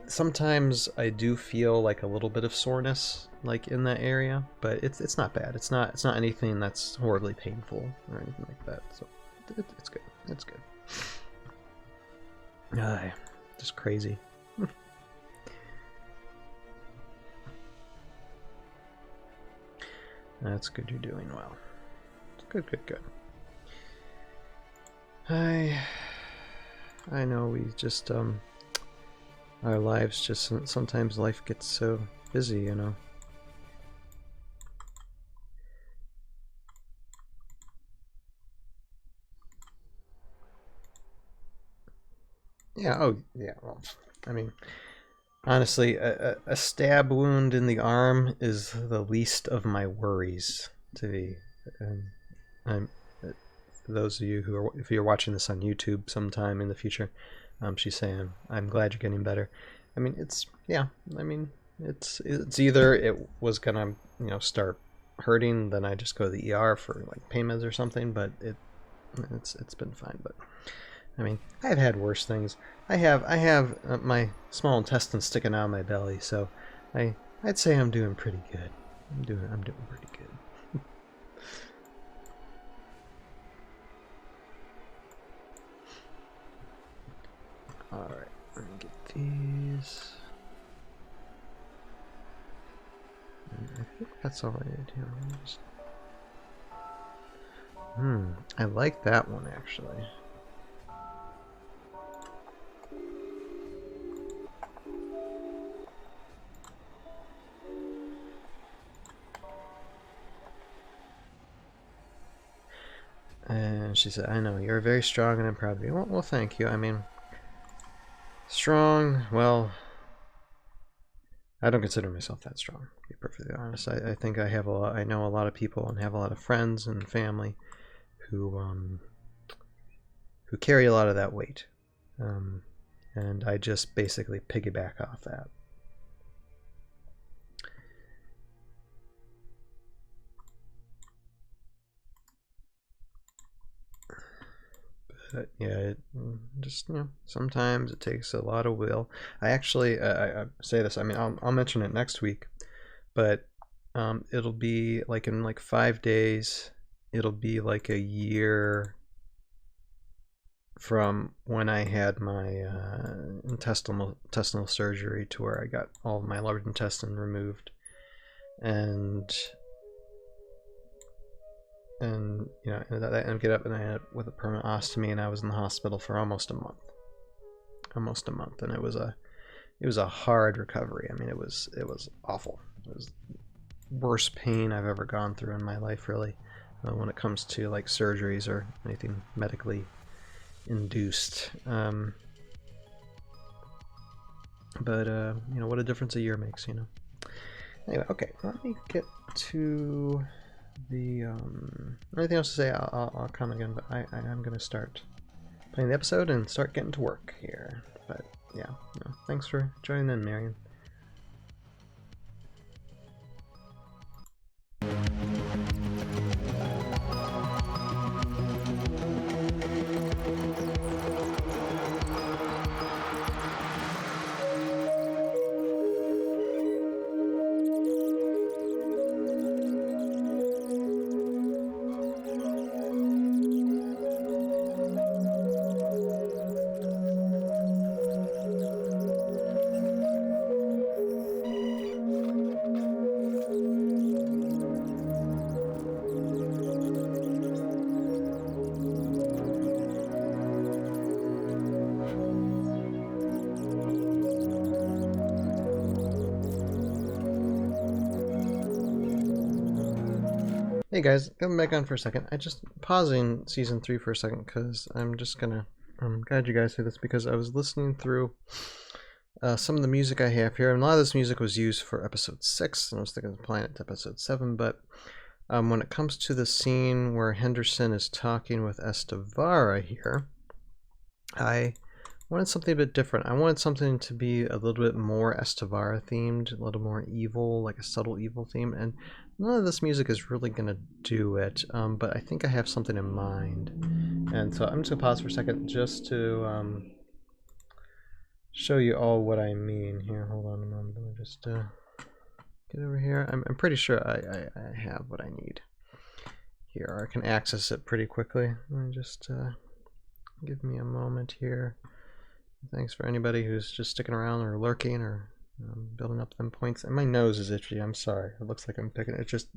sometimes I do feel like a little bit of soreness, like in that area, but it's not bad. It's not anything that's horribly painful or anything like that. So it's good. It's good. Just crazy. That's good, you're doing well. Good, good, good. I know we just, our lives just, sometimes life gets so busy, you know. Yeah, oh, yeah, well, I mean, honestly, a stab wound in the arm is the least of my worries, to be, I'm, for those of you who are, if you're watching this on YouTube sometime in the future, she's saying, I'm glad you're getting better. I mean, it's, yeah, I mean, it's either it was gonna, you know, start hurting, then I just go to the ER for like pain meds or something, but it's been fine. But I mean, I've had worse things. I have my small intestine sticking out of my belly, so I'd say I'm doing pretty good. I'm doing pretty good. All right, let me get these. I think that's all I need here. Just... I like that one actually. And she said, I know, you're very strong and I'm proud of you. Well, thank you. I mean, strong, well, I don't consider myself that strong, to be perfectly honest. I think I have I know a lot of people and have a lot of friends and family who carry a lot of that weight. And I just basically piggyback off that. But yeah, just, you know, sometimes it takes a lot of will. I actually, I say this, I mean, I'll mention it next week, but it'll be like in like 5 days, it'll be like a year from when I had my intestinal surgery to where I got all of my large intestine removed, and you know, and I ended up and I ended up with a permanent ostomy, and I was in the hospital for almost a month, and it was a hard recovery. I mean, it was awful. It was the worst pain I've ever gone through in my life, really, when it comes to like surgeries or anything medically induced. But you know, what a difference a year makes, you know. Anyway, okay, let me get to the anything else to say. I'll come again, but I'm gonna start playing the episode and start getting to work here. But yeah, no, thanks for joining in, Marion. Hey guys, coming back on for a second. I just pausing season 3 for a second because I'm glad you guys hear this, because I was listening through some of the music I have here, and a lot of this music was used for episode 6, and I was thinking of applying it to episode 7, but when it comes to the scene where Henderson is talking with Estavara here, I wanted something a bit different. I wanted something to be a little bit more Estavara themed, a little more evil, like a subtle evil theme, and none of this music is really going to do it, but I think I have something in mind. And so I'm just going to pause for a second just to show you all what I mean here. Hold on a moment. Let me just get over here. I'm pretty sure I have what I need here. I can access it pretty quickly. Let me just give me a moment here. Thanks for anybody who's just sticking around or lurking or I'm building up them points, and my nose is itchy. I'm sorry. It looks like I'm picking. It's just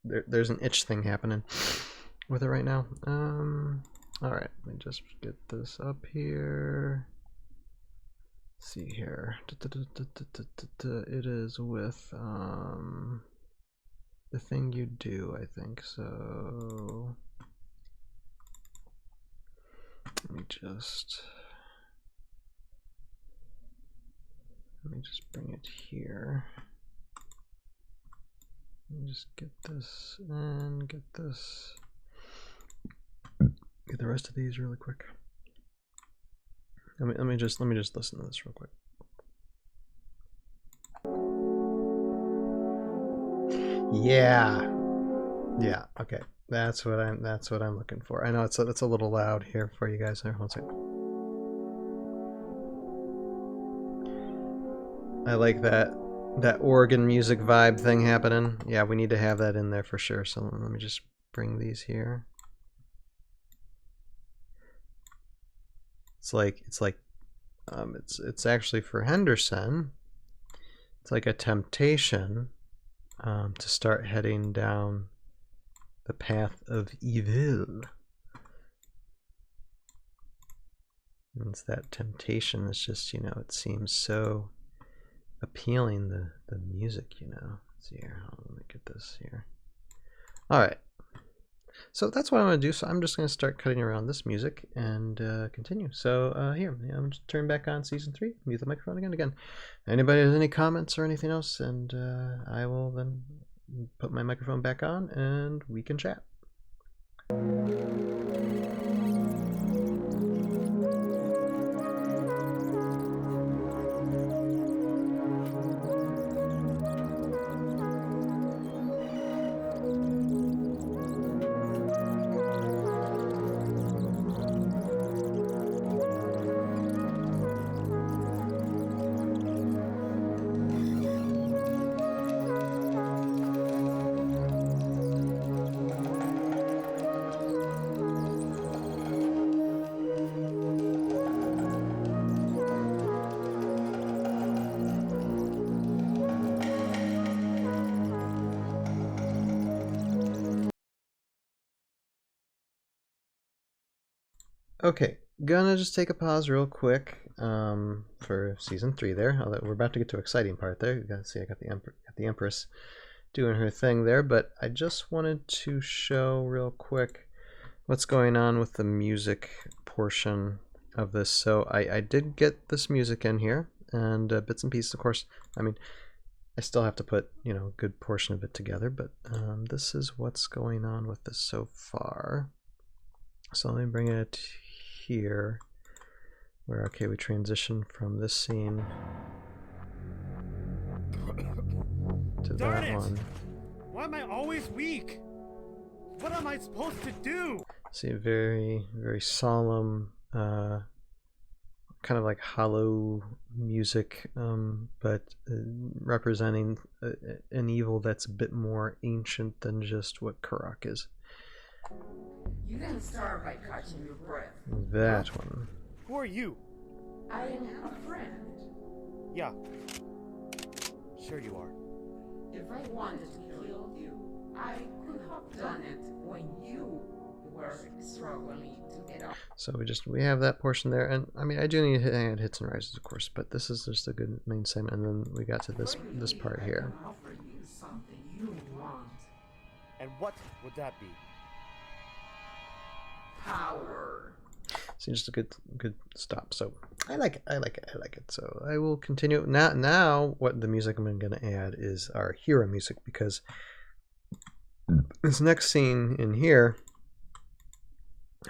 there's an itch thing happening with it right now. All right, let me just get this up here. Let's see here. It is with the thing you do, I think. So let me just bring it here. Let me just get this and get this. Get the rest of these really quick. Let me just listen to this real quick. Yeah. Yeah, okay. That's what I'm looking for. I know it's a little loud here for you guys there. One second. I like that organ music vibe thing happening. Yeah, we need to have that in there for sure. So let me just bring these here. It's actually for Henderson. It's like a temptation to start heading down the path of evil. And it's that temptation. It's just, you know, it seems so appealing, the music, you know. Let's see here. Let me get this here. All right. So that's what I'm going to do. So I'm just going to start cutting around this music and continue. So here, I'm just turning back on season 3. Mute the microphone again. Anybody has any comments or anything else? And I will then put my microphone back on and we can chat. Okay, gonna just take a pause real quick for season 3 there. We're about to get to an exciting part there. You gotta see I got the Empress doing her thing there, but I just wanted to show real quick what's going on with the music portion of this. So I did get this music in here, and bits and pieces, of course. I mean, I still have to put, you know, a good portion of it together, but this is what's going on with this so far. So let me bring it here, where, okay, we transition from this scene to Darn that it! one. Why am I always weak? What am I supposed to do? See, very, very solemn, kind of like hollow music, but representing an evil that's a bit more ancient than just what Karak is. You didn't start by catching your breath. That one. Who are you? I am a friend. Yeah. Sure you are. If I wanted to kill you, I could have done it when you were struggling to get up. So we have that portion there, and I mean, I do need to add hits and rises, of course, but this is just a good main segment, and then we got to this part here. I can offer you something you want. And what would that be? Power. So just a good stop. So I like it. So I will continue now. What the music I'm going to add is our hero music, because this next scene in here,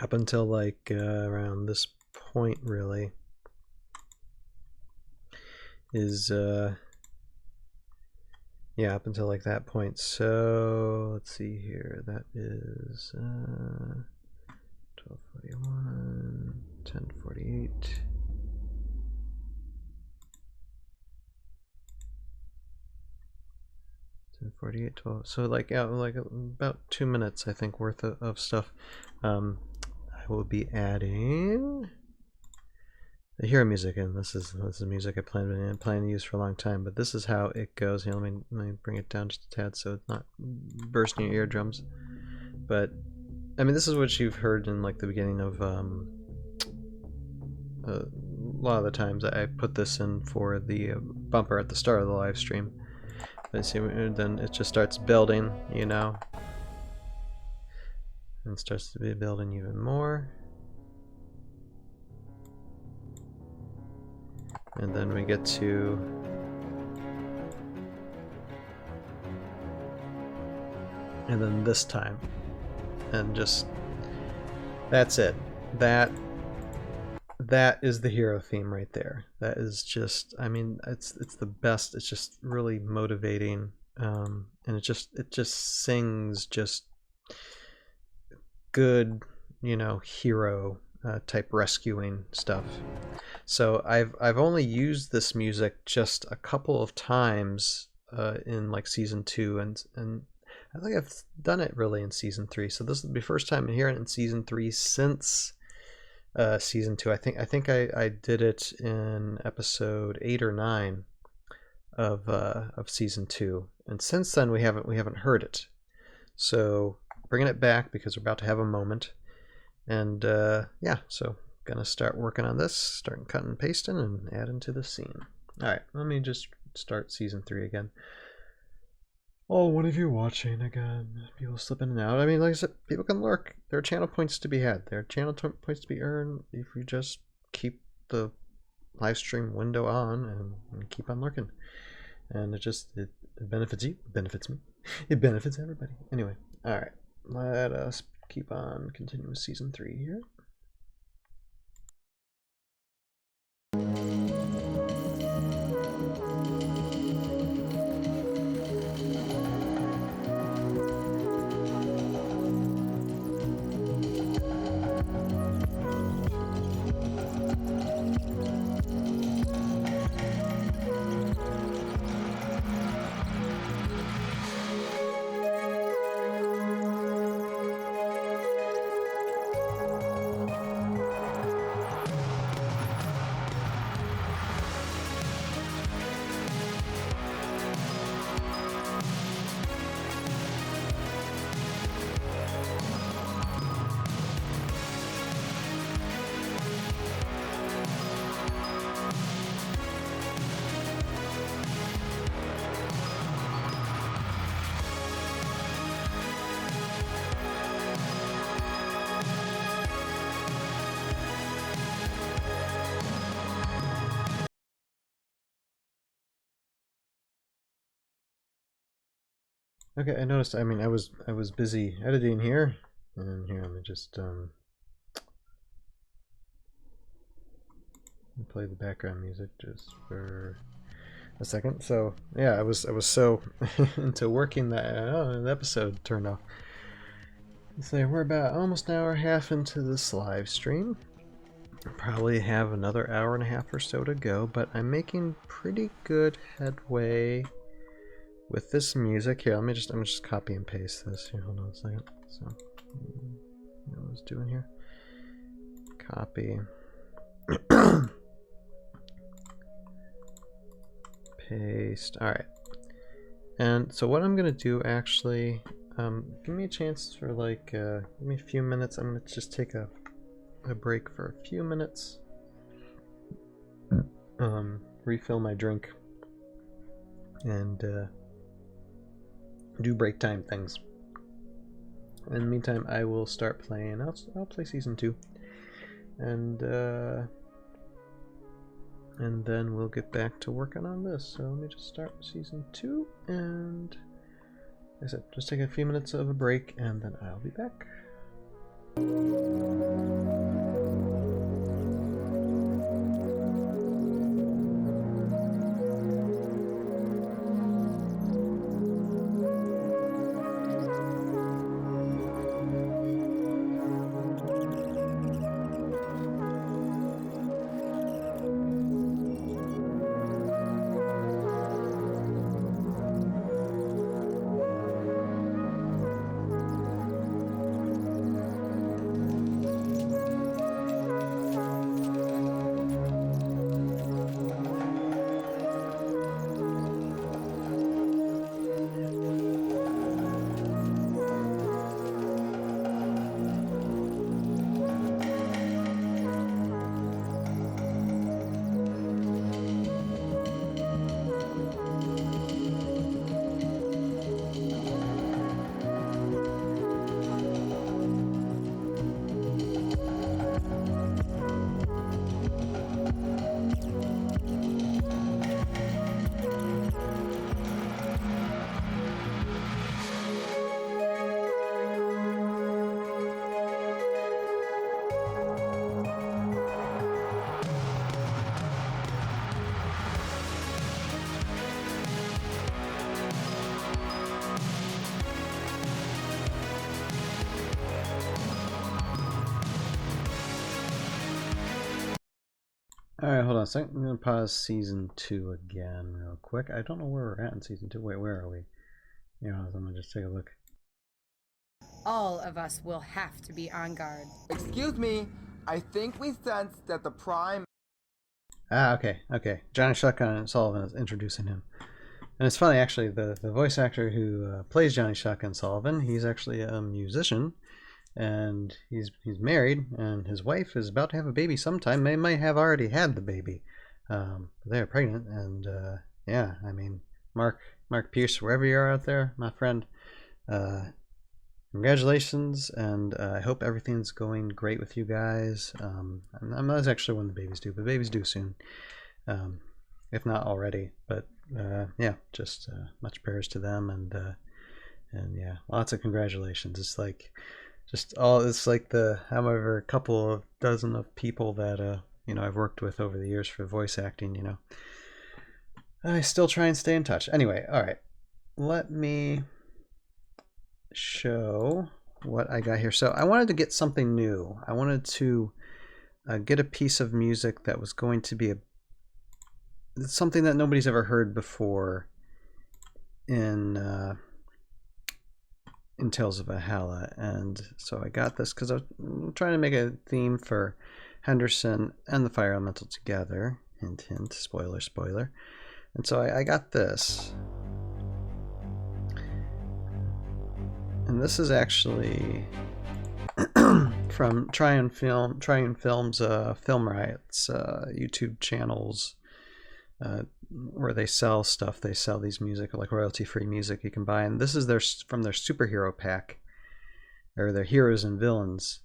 up until like around this point, really is yeah, up until like that point. So let's see here. That is 12:41, 10:48. And 48, 12. So like, yeah, like about 2 minutes, I think, worth of stuff. I will be adding the hero music, and this is music I plan to use for a long time. But this is how it goes. Here, let me bring it down just a tad so it's not bursting your eardrums. But I mean, this is what you've heard in like the beginning of a lot of the times. I put this in for the bumper at the start of the live stream. But see, then it just starts building, you know, and starts to be building even more. And then we get to and then this time, and just that's it. That is the hero theme right there. That is just, I mean, it's the best. It's just really motivating, and it just sings just good, you know, hero type rescuing stuff. So I've only used this music just a couple of times in like season 2, and I think I've done it really in season 3. So this will be the first time hearing it in season 3 since season 2. I think I did it in episode 8 or 9 of season 2, and since then we haven't heard it. So bringing it back because we're about to have a moment, and yeah, so gonna start working on this, starting cutting and pasting and adding to the scene. All right, let me just start season 3 again. Oh, what have you watching again? People slipping in and out. I mean, like I said, people can lurk. There are channel points to be had. There are channel points to be earned if you just keep the live stream window on and keep on lurking. And it benefits you, it benefits me, it benefits everybody. Anyway, all right, let us keep on continuing with season 3 here. Okay, I noticed. I mean, I was busy editing here, and here let me just play the background music just for a second. So yeah, I was so into working that the episode turned off. So we're about almost an hour and a half into this live stream. Probably have another hour and a half or so to go, but I'm making pretty good headway with this music. Here, I'm just copy and paste this. Here, hold on a second. So, what I was doing here. Copy. Paste. Alright. And so what I'm gonna do actually, give me a chance for like, give me a few minutes. I'm gonna just take a break for a few minutes. Refill my drink. And, do break time things. In the meantime, I will start playing. I'll play season 2, and then we'll get back to working on this. So let me just start season 2, and like I said, just take a few minutes of a break, and then I'll be back. Alright, hold on a second. I'm going to pause season 2 again real quick. I don't know where we're at in season 2. Wait, where are we? You know, I'm going to just take a look. All of us will have to be on guard. Excuse me, I think we sensed that the Prime... Ah, okay, okay. Johnny Shotgun and Sullivan is introducing him. And it's funny, actually, the voice actor who plays Johnny Shotgun Sullivan, he's actually a musician. And he's married, and his wife is about to have a baby sometime. They might have already had the baby. They're pregnant, and yeah, I mean, Mark Pierce, wherever you are out there, my friend, congratulations, and I hope everything's going great with you guys. I'm not actually when the baby's due, but baby's due soon, if not already. But yeah, just much prayers to them, and yeah, lots of congratulations. It's like. It's like the however couple of dozen of people that you know, I've worked with over the years for voice acting, you know. I still try and stay in touch. Anyway, alright. Let me show what I got here. So I wanted to get something new. I wanted to get a piece of music that was going to be something that nobody's ever heard before in Tales of Valhalla, and so I got this because I was trying to make a theme for Henderson and the Fire Elemental together. Hint, hint, spoiler, spoiler. And so I got this. And this is actually from Tryon Films, Film Rights, YouTube channels, where they sell stuff. They sell these music, like royalty-free music you can buy, and this is from their superhero pack, or their heroes and villains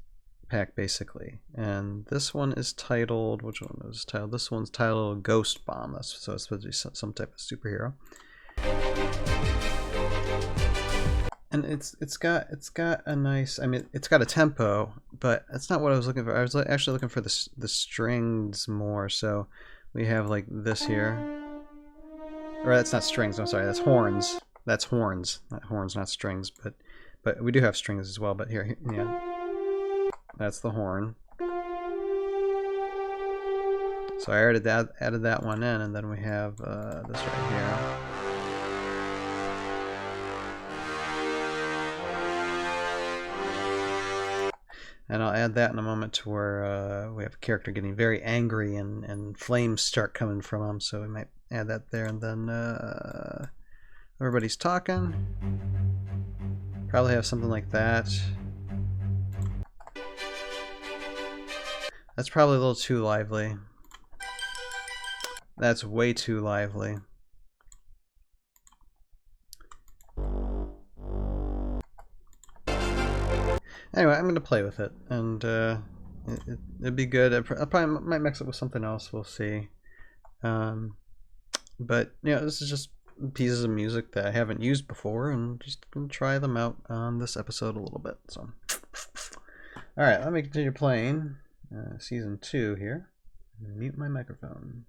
pack, basically. And this one is titled, which one is titled? This one's titled Ghost Bomb. So it's supposed to be some type of superhero. And it's got a nice, I mean, it's got a tempo, but that's not what I was looking for. I was actually looking for the strings more. So we have like this here. Or that's not strings, I'm sorry, that's horns. That's horns. Not horns, not strings, but we do have strings as well, but here, yeah. That's the horn. So I added that one in, and then we have this right here. And I'll add that in a moment to where we have a character getting very angry and flames start coming from him, so we might add that there. And then everybody's talking. Probably have something like that. That's probably a little too lively. That's way too lively. Anyway, I'm going to play with it, and it'd be good. I probably might mix it with something else, we'll see. But, you know, this is just pieces of music that I haven't used before, and just going to try them out on this episode a little bit. So, alright, let me continue playing Season 2 here. Mute my microphone.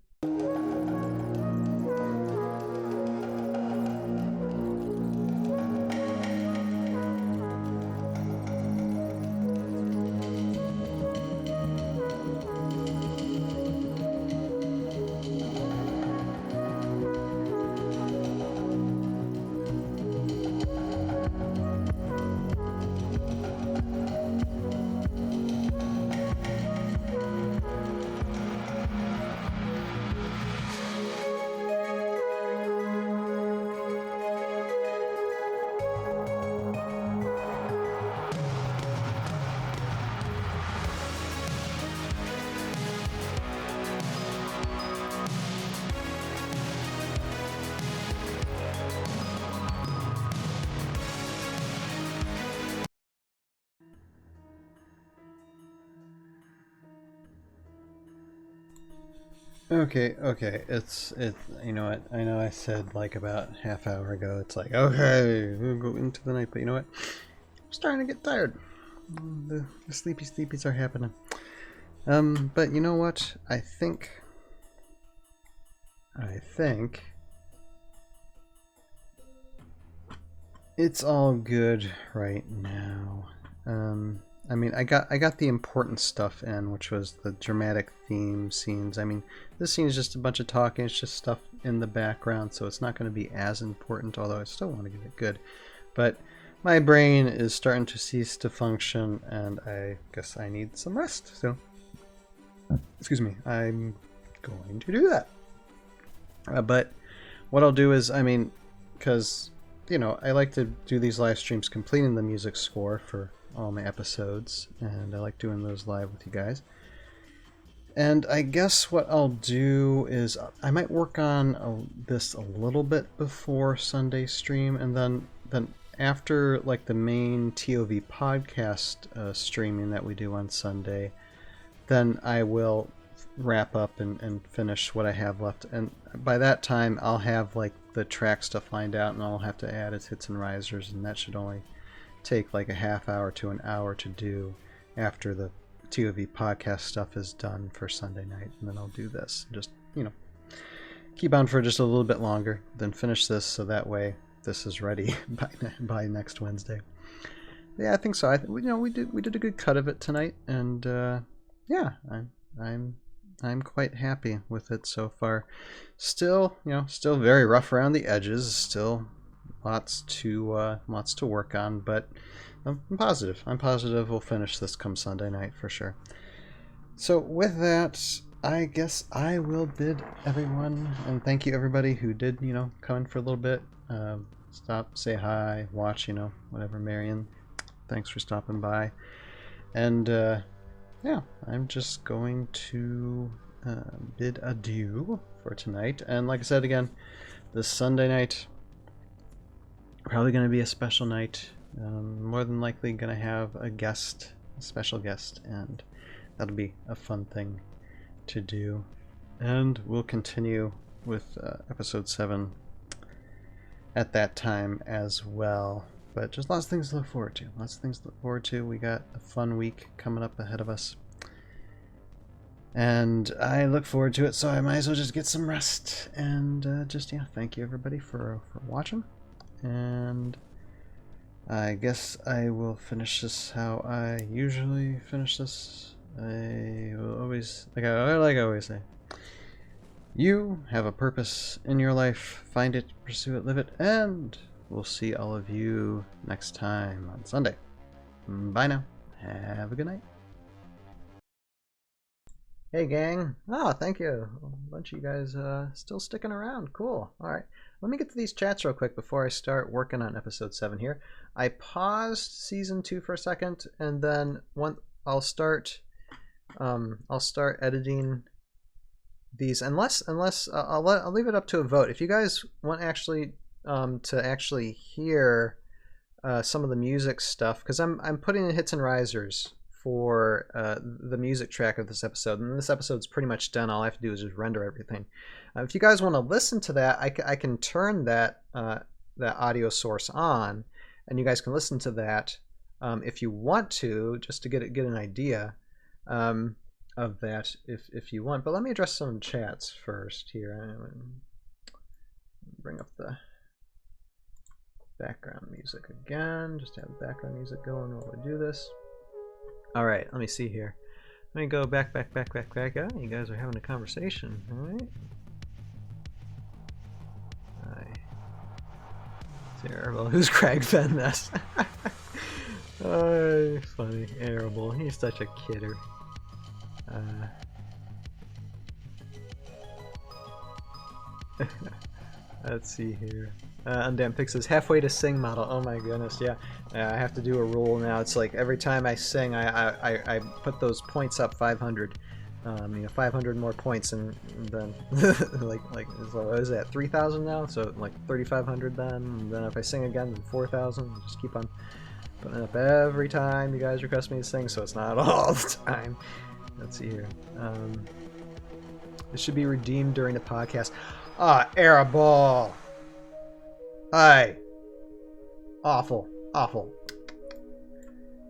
Okay, you know what, I know I said like about half hour ago, it's like, okay, we'll go into the night, but you know what, I'm starting to get tired. The sleepies are happening. But you know what, I think it's all good right now. I mean, I got the important stuff in, which was the dramatic theme scenes. I mean, this scene is just a bunch of talking. It's just stuff in the background, so it's not going to be as important, although I still want to get it good. But my brain is starting to cease to function, and I guess I need some rest. So, excuse me, I'm going to do that. But what I'll do is, I mean, because, you know, I like to do these live streams completing the music score for all my episodes, and I like doing those live with you guys. And I guess what I'll do is I might work on this a little bit before Sunday stream, and then after like the main ToV podcast streaming that we do on Sunday, then I will wrap up and finish what I have left. And by that time, I'll have like the track stuff lined out, and I'll have to add its hits and risers, and that should only take like a half hour to an hour to do after the ToV podcast stuff is done for Sunday night. And then I'll do this, just, you know, keep on for just a little bit longer, then finish this, so that way this is ready by next Wednesday. Yeah, I think so. You know, we did a good cut of it tonight, and yeah, I'm quite happy with it so far. Still, you know, still very rough around the edges. Still lots to work on, but I'm positive. I'm positive we'll finish this come Sunday night for sure. So with that, I guess I will bid everyone, and thank you everybody who did, you know, come in for a little bit. Stop, say hi, watch, you know, whatever. Marion, thanks for stopping by. And yeah, I'm just going to bid adieu for tonight. And like I said again, this Sunday night, probably going to be a special night. More than likely going to have a guest, a special guest, and that'll be a fun thing to do. And we'll continue with episode 7 at that time as well. But just lots of things to look forward to. Lots of things to look forward to. We got a fun week coming up ahead of us, and I look forward to it, so I might as well just get some rest. And just, yeah, thank you everybody for watching. And I guess I will finish this how I usually finish this. I will always, like I always say, you have a purpose in your life. Find it, pursue it, live it, and we'll see all of you next time on Sunday. Bye now. Have a good night. Hey gang. Oh, thank you. A bunch of you guys still sticking around. Cool. Alright. Let me get to these chats real quick before I start working on episode 7 here. I paused season 2 for a second, and then I'll start editing these, unless I'll leave it up to a vote. If you guys want to actually hear some of the music stuff, because I'm putting in hits and risers for the music track of this episode, and this episode's pretty much done. All I have to do is just render everything. If you guys want to listen to that, I can turn that audio source on, and you guys can listen to that if you want to, just to get an idea of that if you want. But let me address some chats first here. Bring up the background music again, just to have background music going while we do this. All right, let me see here. Let me go back. Oh, you guys are having a conversation, all right? Terrible. Who's Craig Van Ness? Oh, funny. Terrible. He's such a kidder. Let's see here. Undamn Pix says halfway to sing model. Oh my goodness, yeah. I have to do a rule now. It's like every time I sing, I put those points up 500. You know, 500 more points, and then like so what is that, 3,000 now? So like 3,500 then. And then if I sing again, then 4,000. Just keep on putting it up every time you guys request me to sing, so it's not all the time. Let's see here. This should be redeemed during the podcast. Ah, Araball. Hi. Awful.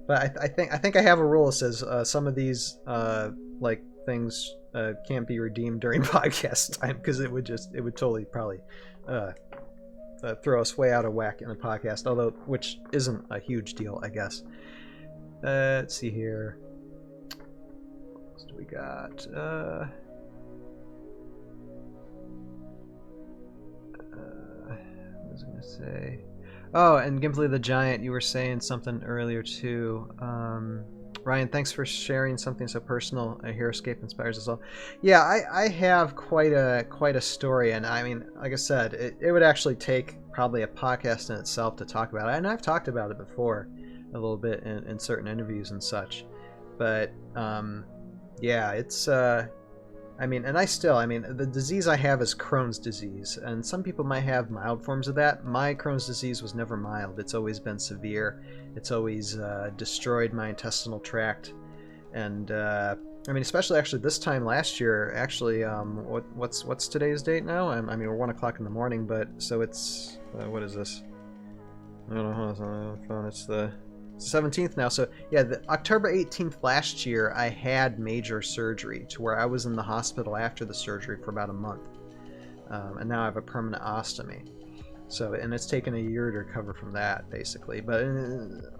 But I think I have a rule that says some of these like things can't be redeemed during podcast time, because it would totally probably throw us way out of whack in the podcast. Although, which isn't a huge deal, I guess. Let's see here. What do we got? What was I gonna say? Oh, and Gimli the Giant, you were saying something earlier too. Ryan, thanks for sharing something so personal. A Hero Escape inspires us all. Yeah, I have quite a story, and I mean, like I said, it would actually take probably a podcast in itself to talk about it, and I've talked about it before a little bit in certain interviews and such. But yeah, it's I mean, and I mean, the disease I have is Crohn's disease, and some people might have mild forms of that. My Crohn's disease was never mild. It's always been severe. It's always destroyed my intestinal tract. And, I mean, especially actually this time last year, actually, what's today's date now? I mean, we're 1 o'clock in the morning, but, so it's, what is this? I don't know how it's on the phone. It's the 17th now. So yeah, the October 18th last year I had major surgery to where I was in the hospital after the surgery for about a month, and now I have a permanent ostomy. So, and it's taken a year to recover from that basically, but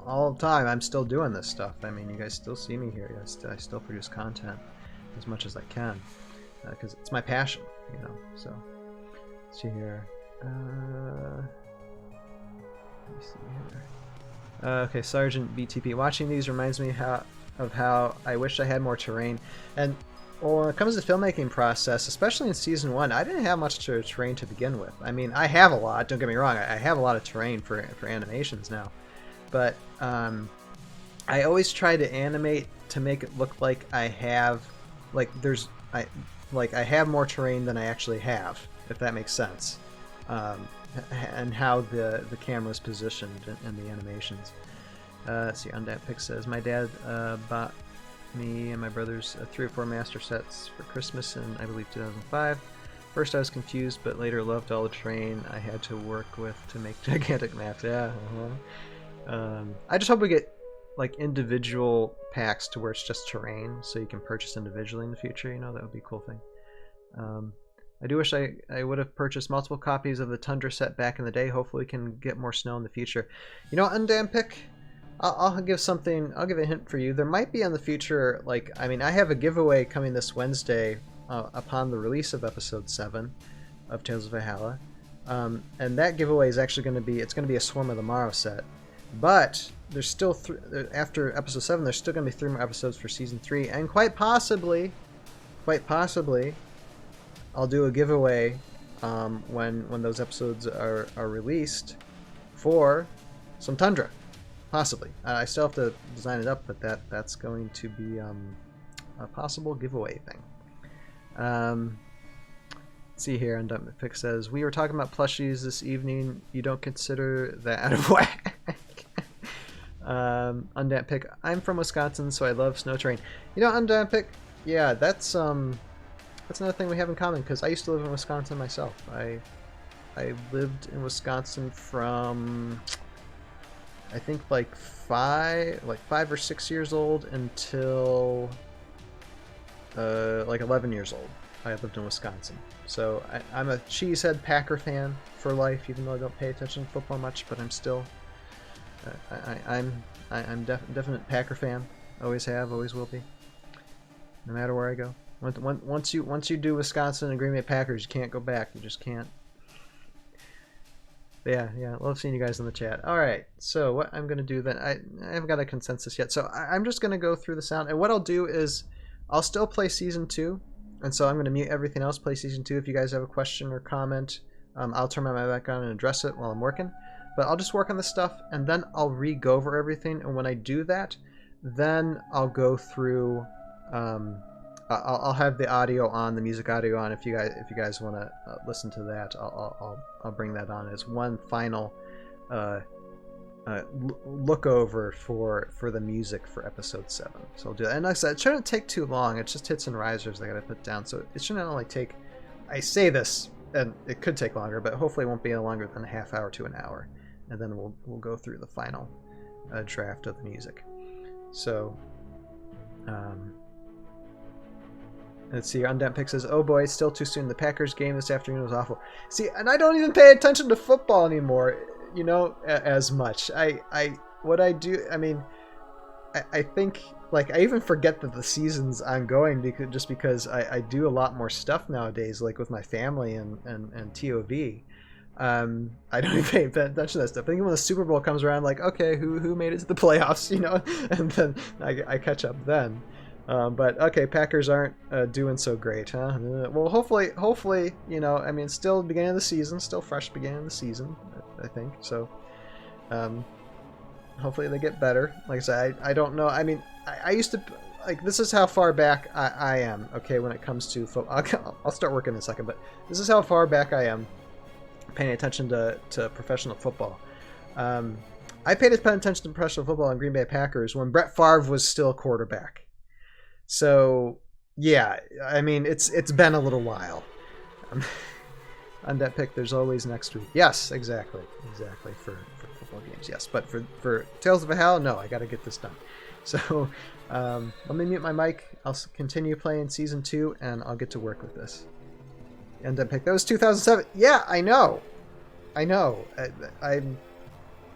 all the time I'm still doing this stuff. I mean, you guys still see me here. I still produce content as much as I can because it's my passion, you know. So let's see here. Let me see here. Okay, Sergeant BTP. Watching these reminds me of how I wish I had more terrain. And well, when it comes to the filmmaking process, especially in Season 1, I didn't have much terrain to begin with. I mean, I have a lot, don't get me wrong. I have a lot of terrain for animations now. But I always try to animate to make it look like I have, like, I have more terrain than I actually have, if that makes sense. And how the camera is positioned in the animations. Let's see, Undapped Pick says, my dad bought me and my brothers 3 or 4 master sets for Christmas in, I believe, 2005. First I was confused, but later loved all the terrain I had to work with to make gigantic maps. Yeah. I just hope we get like individual packs to where it's just terrain, so you can purchase individually in the future. You know, that would be a cool thing. I do wish I would have purchased multiple copies of the Tundra set back in the day. Hopefully we can get more snow in the future. You know, Undam Pick, I'll give a hint for you. There might be in the future, like, I mean, I have a giveaway coming this Wednesday upon the release of episode 7 of Tales of Valhalla. And that giveaway is actually going to be, it's going to be a Swarm of the Morrow set. But there's still, after episode 7, there's still going to be 3 more episodes for season 3. And quite possibly, I'll do a giveaway when those episodes are released for some Tundra, possibly. I still have to design it up, but that's going to be a possible giveaway thing. Let's see here, Undumped Pick says, we were talking about plushies this evening. You don't consider that out of whack? Undamped Pick, I'm from Wisconsin, so I love snow terrain. You know, Undamped Pick, yeah, that's another thing we have in common, because I used to live in Wisconsin myself. I lived in Wisconsin from, I think, like 5 or 6 years old until like 11 years old. I lived in Wisconsin. So I'm a Cheesehead Packer fan for life, even though I don't pay attention to football much, but I'm still I'm definite Packer fan. Always have, always will be. No matter where I go. Once you do Wisconsin and Green Bay Packers, you can't go back. You just can't. But yeah, love seeing you guys in the chat. All right, so what I'm gonna do then, I haven't got a consensus yet, so I'm just gonna go through the sound, and what I'll do is I'll still play season 2, and so I'm gonna mute everything else, play season 2. If you guys have a question or comment, I'll turn my mic back on and address it while I'm working. But I'll just work on this stuff, and then I'll re-go over everything, and when I do that, then I'll go through. I'll have the audio on, the music audio on. If you guys want to listen to that, I'll bring that on as one final look over for the music for episode 7. So I'll do that. And like I said, it shouldn't take too long. It's just hits and risers I gotta put down. So it shouldn't only take. I say this, and it could take longer, but hopefully it won't be longer than a half hour to an hour. And then we'll go through the final draft of the music. So. Let's see, Undamped Pick says, oh boy, it's still too soon. The Packers game this afternoon was awful. See, and I don't even pay attention to football anymore, you know, as much. What I do, I mean, I think like I even forget that the season's ongoing because I do a lot more stuff nowadays, like with my family and ToV. I don't even pay attention to that stuff. I think when the Super Bowl comes around, like, okay, who made it to the playoffs, you know, and then I catch up then. But okay, Packers aren't doing so great, huh? Well, hopefully, you know, I mean, still beginning of the season, still fresh beginning of the season, I think. So, hopefully they get better. Like I said, I don't know. I mean, I used to like this is how far back I am. Okay, when it comes to football, I'll start working in a second, but this is how far back I am paying attention to professional football. I paid attention to professional football in Green Bay Packers when Brett Favre was still a quarterback. So yeah, I mean it's been a little while. On that pick, there's always next week. Yes, exactly for football games. Yes, but for Tales of Valhalla, no, I got to get this done. So let me mute my mic. I'll continue playing season 2, and I'll get to work with this. End up pick. That was 2007. Yeah, I know. I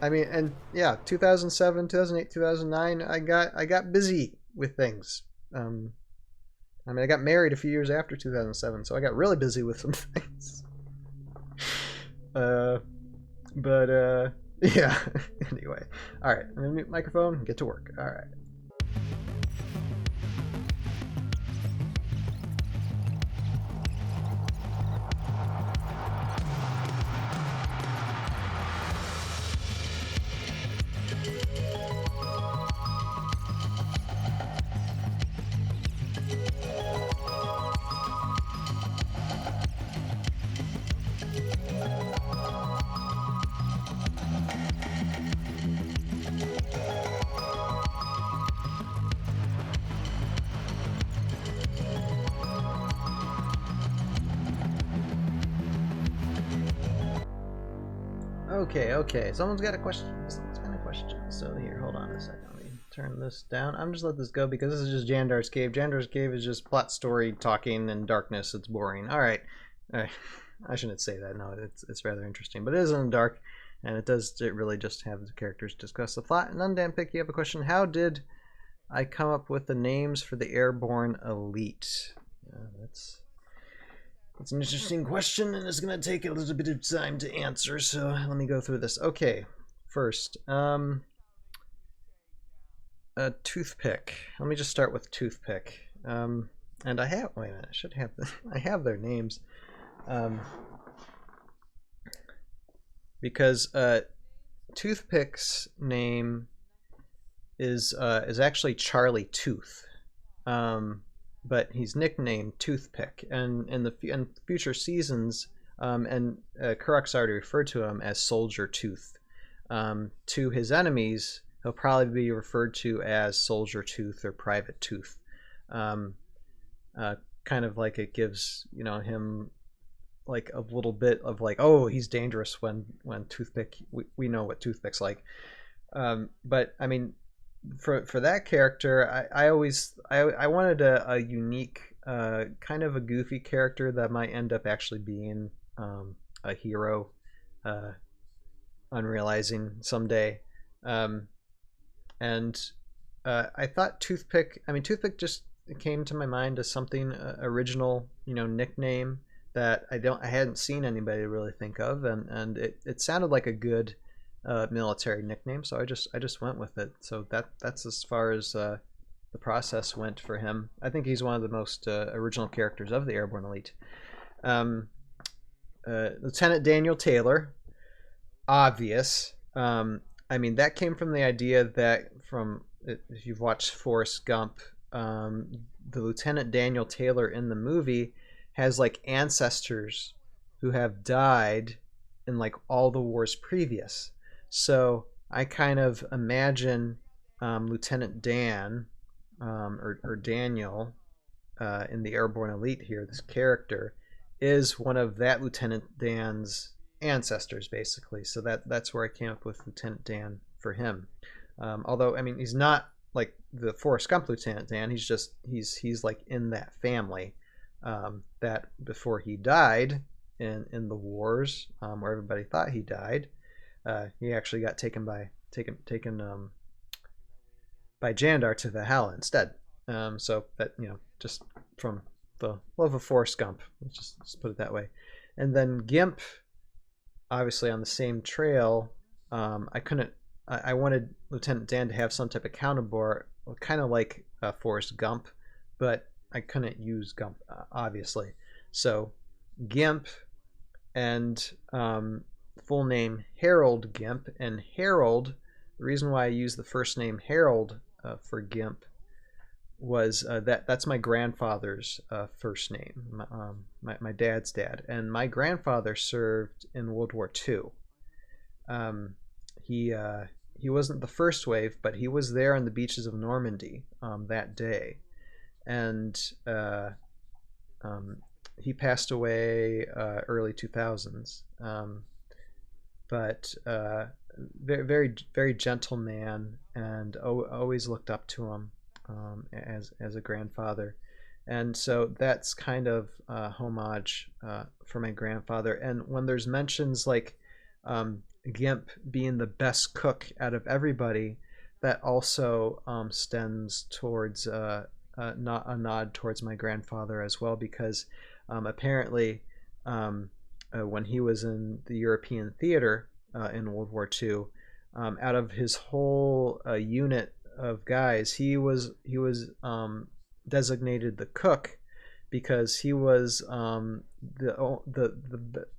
mean, and yeah, 2007, 2008, 2009. I got busy with things. I mean, I got married a few years after 2007, so I got really busy with some things. Yeah. Anyway, all right. I'm gonna mute the microphone and get to work. All right. Okay. Someone's got a question. So here, hold on a second. Let me turn this down. I'm just let this go because this is just Jandar's Cave. Jandar's Cave is just plot story talking and darkness. It's boring. All right. I shouldn't say that. No, it's rather interesting, but it is in the dark, and it really just have the characters discuss the plot. And Undan Pick, you have a question. How did I come up with the names for the airborne elite? That's an interesting question, and it's going to take a little bit of time to answer, so let me go through this. Okay, first, a Toothpick. Let me just start with Toothpick. And I have, wait a minute, I should have, I have their names. Because Toothpick's name is actually Charlie Tooth. But he's nicknamed Toothpick, and in future seasons, Kuruk's already referred to him as Soldier Tooth. To his enemies, he'll probably be referred to as Soldier Tooth or Private Tooth. Kind of like it gives him like a little bit of like, oh, he's dangerous when Toothpick. We know what Toothpick's like, but I mean. For that character, I wanted a unique, kind of a goofy character that might end up actually being a hero, unrealizing someday, and I thought Toothpick. I mean, Toothpick just came to my mind as something original, nickname that I hadn't seen anybody really think of, and it sounded like a good. Military nickname, so I just went with it. So that's as far as the process went for him. I think he's one of the most original characters of the Airborne Elite. Lieutenant Daniel Taylor, obvious. I mean, that came from the idea that if you've watched Forrest Gump, the Lieutenant Daniel Taylor in the movie has like ancestors who have died in like all the wars previous. So I kind of imagine Lieutenant Dan or Daniel in the Airborne Elite here, this character, is one of that Lieutenant Dan's ancestors, basically. So that's where I came up with Lieutenant Dan for him. Although, I mean, he's not like the Forrest Gump Lieutenant Dan. He's like in that family that before he died in the wars where everybody thought he died. He actually got taken by Jandar to Valhalla instead. So that, just from the love of Forrest Gump, let's just put it that way. And then Gimp, obviously on the same trail. I wanted Lieutenant Dan to have some type of counterbar, kind of like Forrest Gump, but I couldn't use Gump, obviously. So Gimp, and full name Harold Gimp. And Harold, the reason why I use the first name Harold for Gimp was that's my grandfather's first name, my dad's dad. And my grandfather served in World War II. He wasn't the first wave, but he was there on the beaches of Normandy that day. And he passed away early 2000s. But very, very, very gentle man, and always looked up to him as a grandfather. And so that's kind of homage for my grandfather. And when there's mentions like Gimp being the best cook out of everybody, that also stems towards a nod towards my grandfather as well, because apparently when he was in the European theater in World War II, out of his whole unit of guys, he was designated the cook, because he was the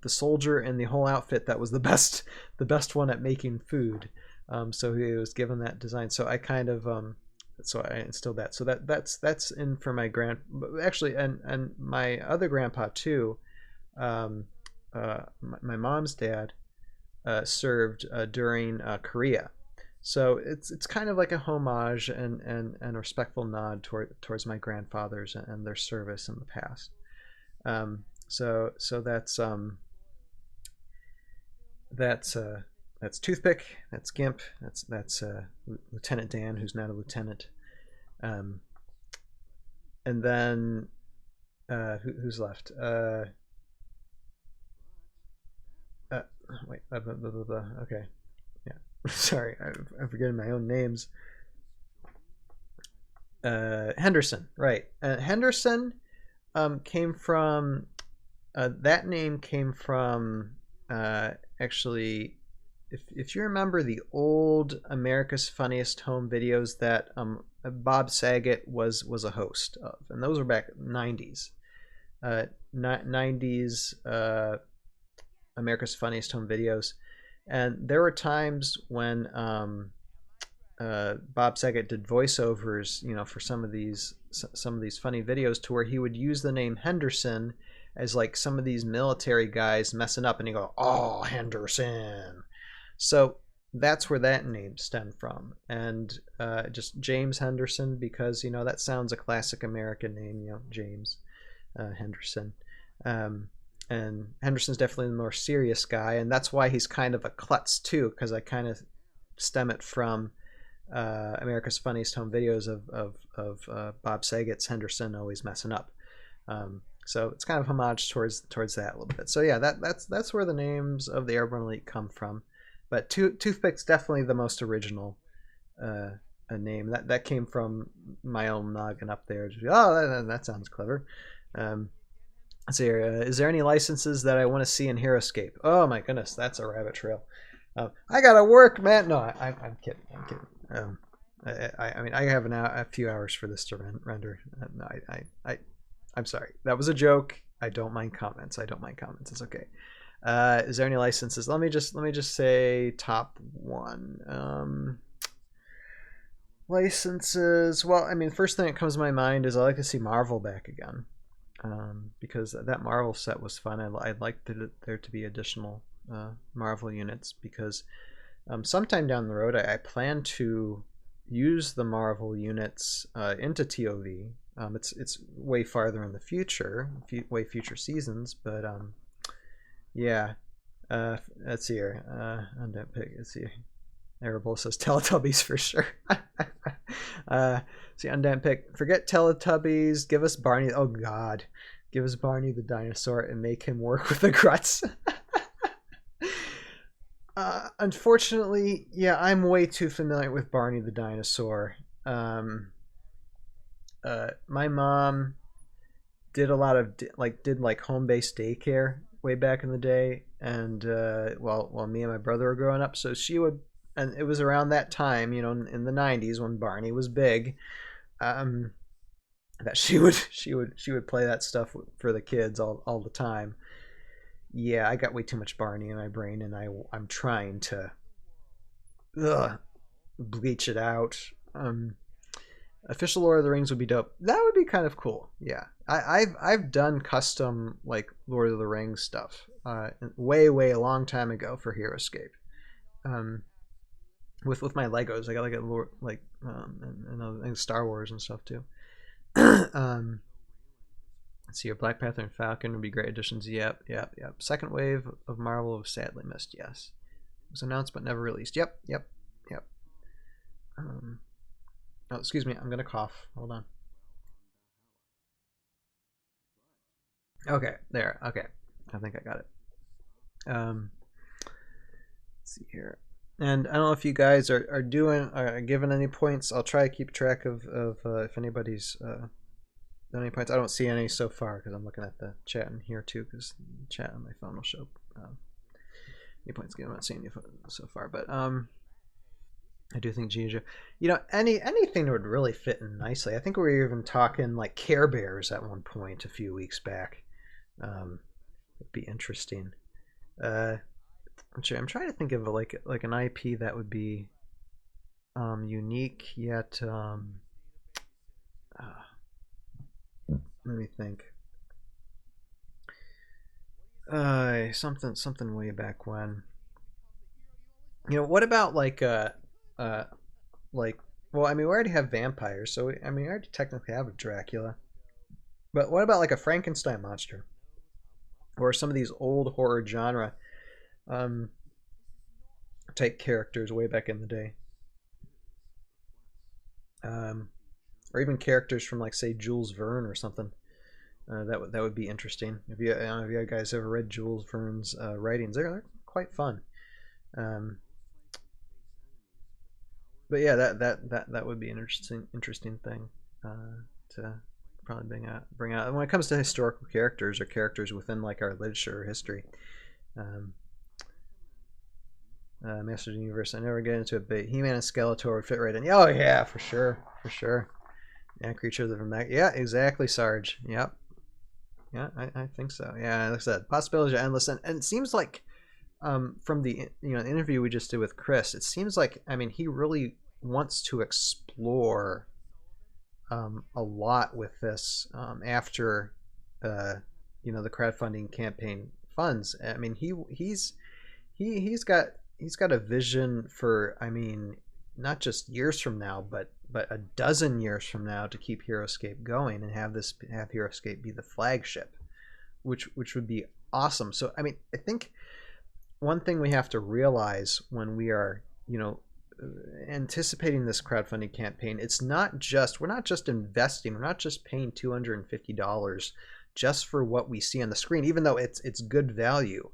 soldier in the whole outfit that was the best one at making food. So he was given that design. So I kind of so I instilled that. So that's in for my actually, and my other grandpa too. My mom's dad served during Korea. So it's kind of like a homage and a respectful nod towards my grandfathers and their service in the past. So that's Toothpick, that's Gimp, that's Lieutenant Dan, who's not a lieutenant, and then who's left? Wait, okay. Sorry, I'm forgetting my own names. Henderson, right? Henderson came from that name came from actually, if you remember the old America's Funniest Home videos that Bob Saget was a host of, and those were back in the 90s. 90s America's Funniest Home Videos. And there were times when Bob Saget did voiceovers, for some of these funny videos, to where he would use the name Henderson as like some of these military guys messing up, and he go, "Oh, Henderson." So that's where that name stemmed from, and just James Henderson, because that sounds a classic American name, James Henderson. And Henderson's definitely the more serious guy, and that's why he's kind of a klutz too, because I kind of stem it from America's Funniest Home Videos of Bob Saget's Henderson always messing up. So it's kind of homage towards that a little bit. So yeah, that's where the names of the Airborne Elite come from. But Toothpick's definitely the most original name. That came from my own noggin up there. Just, that sounds clever. Let's see here. Is there any licenses that I want to see in HeroScape? Oh my goodness, that's a rabbit trail. I gotta work, man. No, I'm kidding. I'm kidding. I mean, I have a few hours for this to render. No, I'm sorry. That was a joke. I don't mind comments. It's okay. Is there any licenses? Let me just say top one. Licenses. Well, I mean, first thing that comes to my mind is I like to see Marvel back again. Because that Marvel set was fun. I'd like there to be additional Marvel units, because sometime down the road I plan to use the Marvel units into ToV. It's way farther in the future, way future seasons, but yeah. Let's see here. Let's see. Arable says Teletubbies for sure. See, Undead Pick. Forget Teletubbies. Give us Barney. Oh God, give us Barney the dinosaur and make him work with the Gruts. Unfortunately, yeah, I'm way too familiar with Barney the dinosaur my mom did a lot of did home-based daycare way back in the day, and while me and my brother were growing up, so she would, and it was around that time, you know, in the 90s when Barney was big, that she would play that stuff for the kids all the time. Yeah, I got way too much Barney in my brain, and I'm trying to bleach it out. Official Lord of the Rings would be dope. That would be kind of cool. Yeah, I've done custom like Lord of the Rings stuff way a long time ago for HeroScape. With my Legos, I got like a Lord and Star Wars and stuff too. Let's see, your Black Panther and Falcon would be great additions. Yep. Second wave of Marvel was sadly missed. Yes, it was announced but never released. Yep. Oh, excuse me, I'm gonna cough. Hold on. Okay, there. Okay, I think I got it. Let's see here. And I don't know if you guys are given any points. I'll try to keep track of if anybody's done any points. I don't see any so far because I'm looking at the chat in here too, because the chat on my phone will show any points given. I'm not seeing any so far, but I do think Gigi, you know, anything that would really fit in nicely. I think we were even talking like Care Bears at one point a few weeks back. It'd be interesting. I'm trying to think of like an IP that would be unique yet. Let me think. Something way back when. You know, what about like well, I mean, we already have vampires, so I mean, we already technically have a Dracula. But what about like a Frankenstein monster, or some of these old horror genre type characters way back in the day, or even characters from like say Jules Verne or something. That would be interesting. If you guys ever read Jules Verne's writings, they're quite fun. But yeah, that would be an interesting thing to probably bring out. And when it comes to historical characters or characters within like our literature or history, Masters of the Universe. I never get into it, but He-Man and Skeletor would fit right in. Oh yeah, for sure. Yeah, creatures from that. Yeah, exactly, Sarge. Yep. Yeah, I think so. Yeah, like I said, possibilities are endless, and it seems like from the interview we just did with Chris, it seems like, I mean, he really wants to explore a lot with this after the crowdfunding campaign funds. I mean, he's got a vision for, I mean, not just years from now, but a dozen years from now, to keep HeroScape going and have HeroScape be the flagship, which would be awesome. So I mean, I think one thing we have to realize when we are, anticipating this crowdfunding campaign, we're not just investing, we're not just paying $250 just for what we see on the screen, even though it's good value.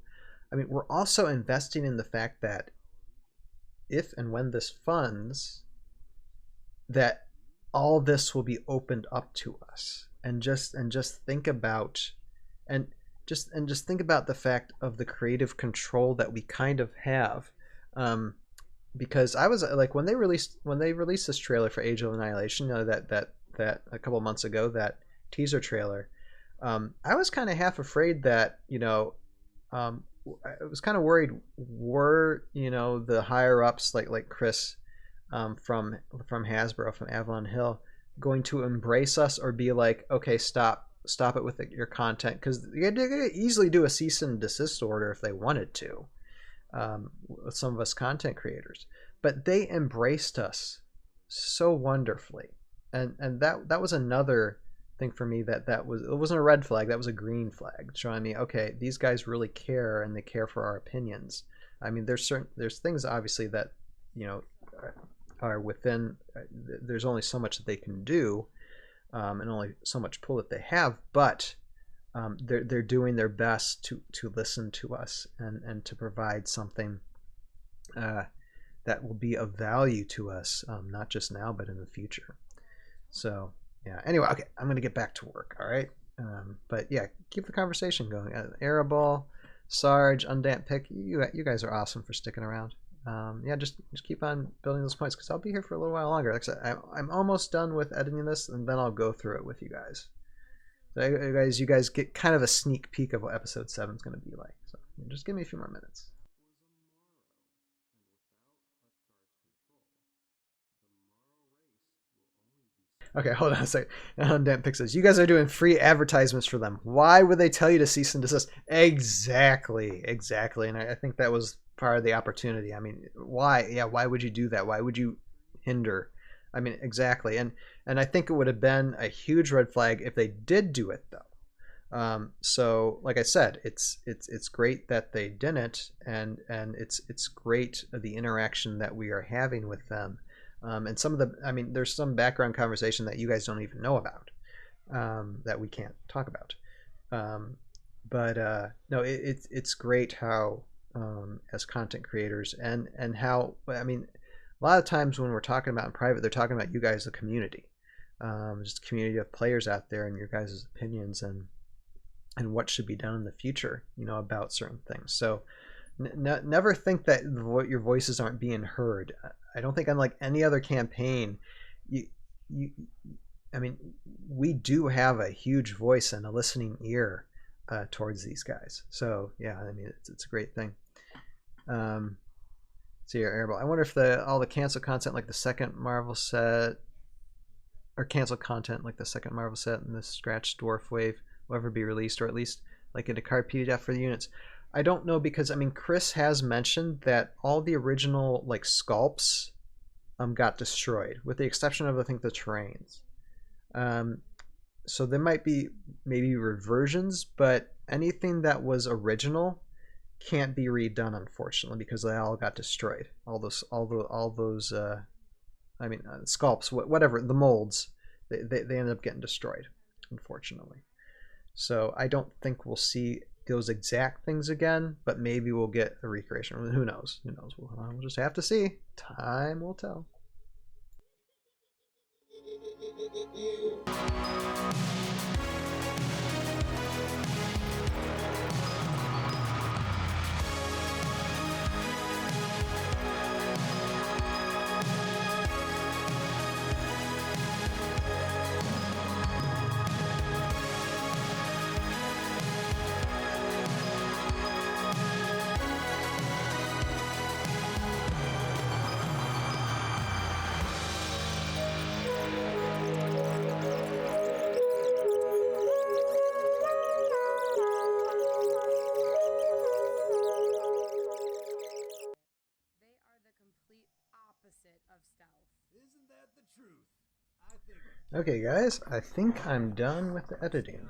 I mean, we're also investing in the fact that if and when this funds, that all this will be opened up to us, and just think about think about the fact of the creative control that we kind of have. Because I was like, when they released this trailer for Age of Annihilation, that a couple of months ago, that teaser trailer, I was kind of half afraid that I was kind of worried, were the higher ups like Chris from Hasbro, from Avalon Hill, going to embrace us or be like, okay, stop it with your content, because they could easily do a cease and desist order if they wanted to, with some of us content creators. But they embraced us so wonderfully, and that was another thing for me, it wasn't a red flag, that was a green flag, showing me, okay, these guys really care, and they care for our opinions. I mean, there's things obviously that are within, there's only so much that they can do, and only so much pull that they have, but they're doing their best to listen to us and to provide something that will be of value to us, not just now, but in the future. So yeah, anyway, okay, I'm going to get back to work, all right? But yeah, keep the conversation going. Araball, Sarge, Undamp Pick, you guys are awesome for sticking around. Yeah, just keep on building those points, because I'll be here for a little while longer. Like I said, I'm almost done with editing this, and then I'll go through it with you guys. So you guys get kind of a sneak peek of what episode 7 is going to be like. So just give me a few more minutes. Okay, hold on a second. Dan Pick says, you guys are doing free advertisements for them. Why would they tell you to cease and desist? Exactly. And I think that was part of the opportunity. I mean, why? Yeah, why would you do that? Why would you hinder? I mean, exactly. And I think it would have been a huge red flag if they did do it, though. So, like I said, it's great that they didn't, and it's great the interaction that we are having with them. And some of the, I mean, there's some background conversation that you guys don't even know about, that we can't talk about. No, it's great how, as content creators, and how, I mean, a lot of times when we're talking about in private, they're talking about you guys, the community, just a community of players out there, and your guys' opinions and what should be done in the future, about certain things. So never think that your voices aren't being heard. I don't think, unlike any other campaign, I mean, we do have a huge voice and a listening ear towards these guys. So yeah, I mean, it's a great thing. See your Airball. I wonder if all the cancel content like the second Marvel set, or cancel content like the second Marvel set and the Scratch Dwarf Wave will ever be released, or at least like in a card PDF for the units. I don't know, because I mean, Chris has mentioned that all the original like sculpts got destroyed, with the exception of, I think, the terrains. So there might be maybe reversions, but anything that was original can't be redone, unfortunately, because they all got destroyed. All those I mean, sculpts, whatever, the molds, they ended up getting destroyed, unfortunately. So I don't think we'll see those exact things again, but maybe we'll get a recreation. Who knows? We'll just have to see. Time will tell. Okay, guys, I think I'm done with the editing.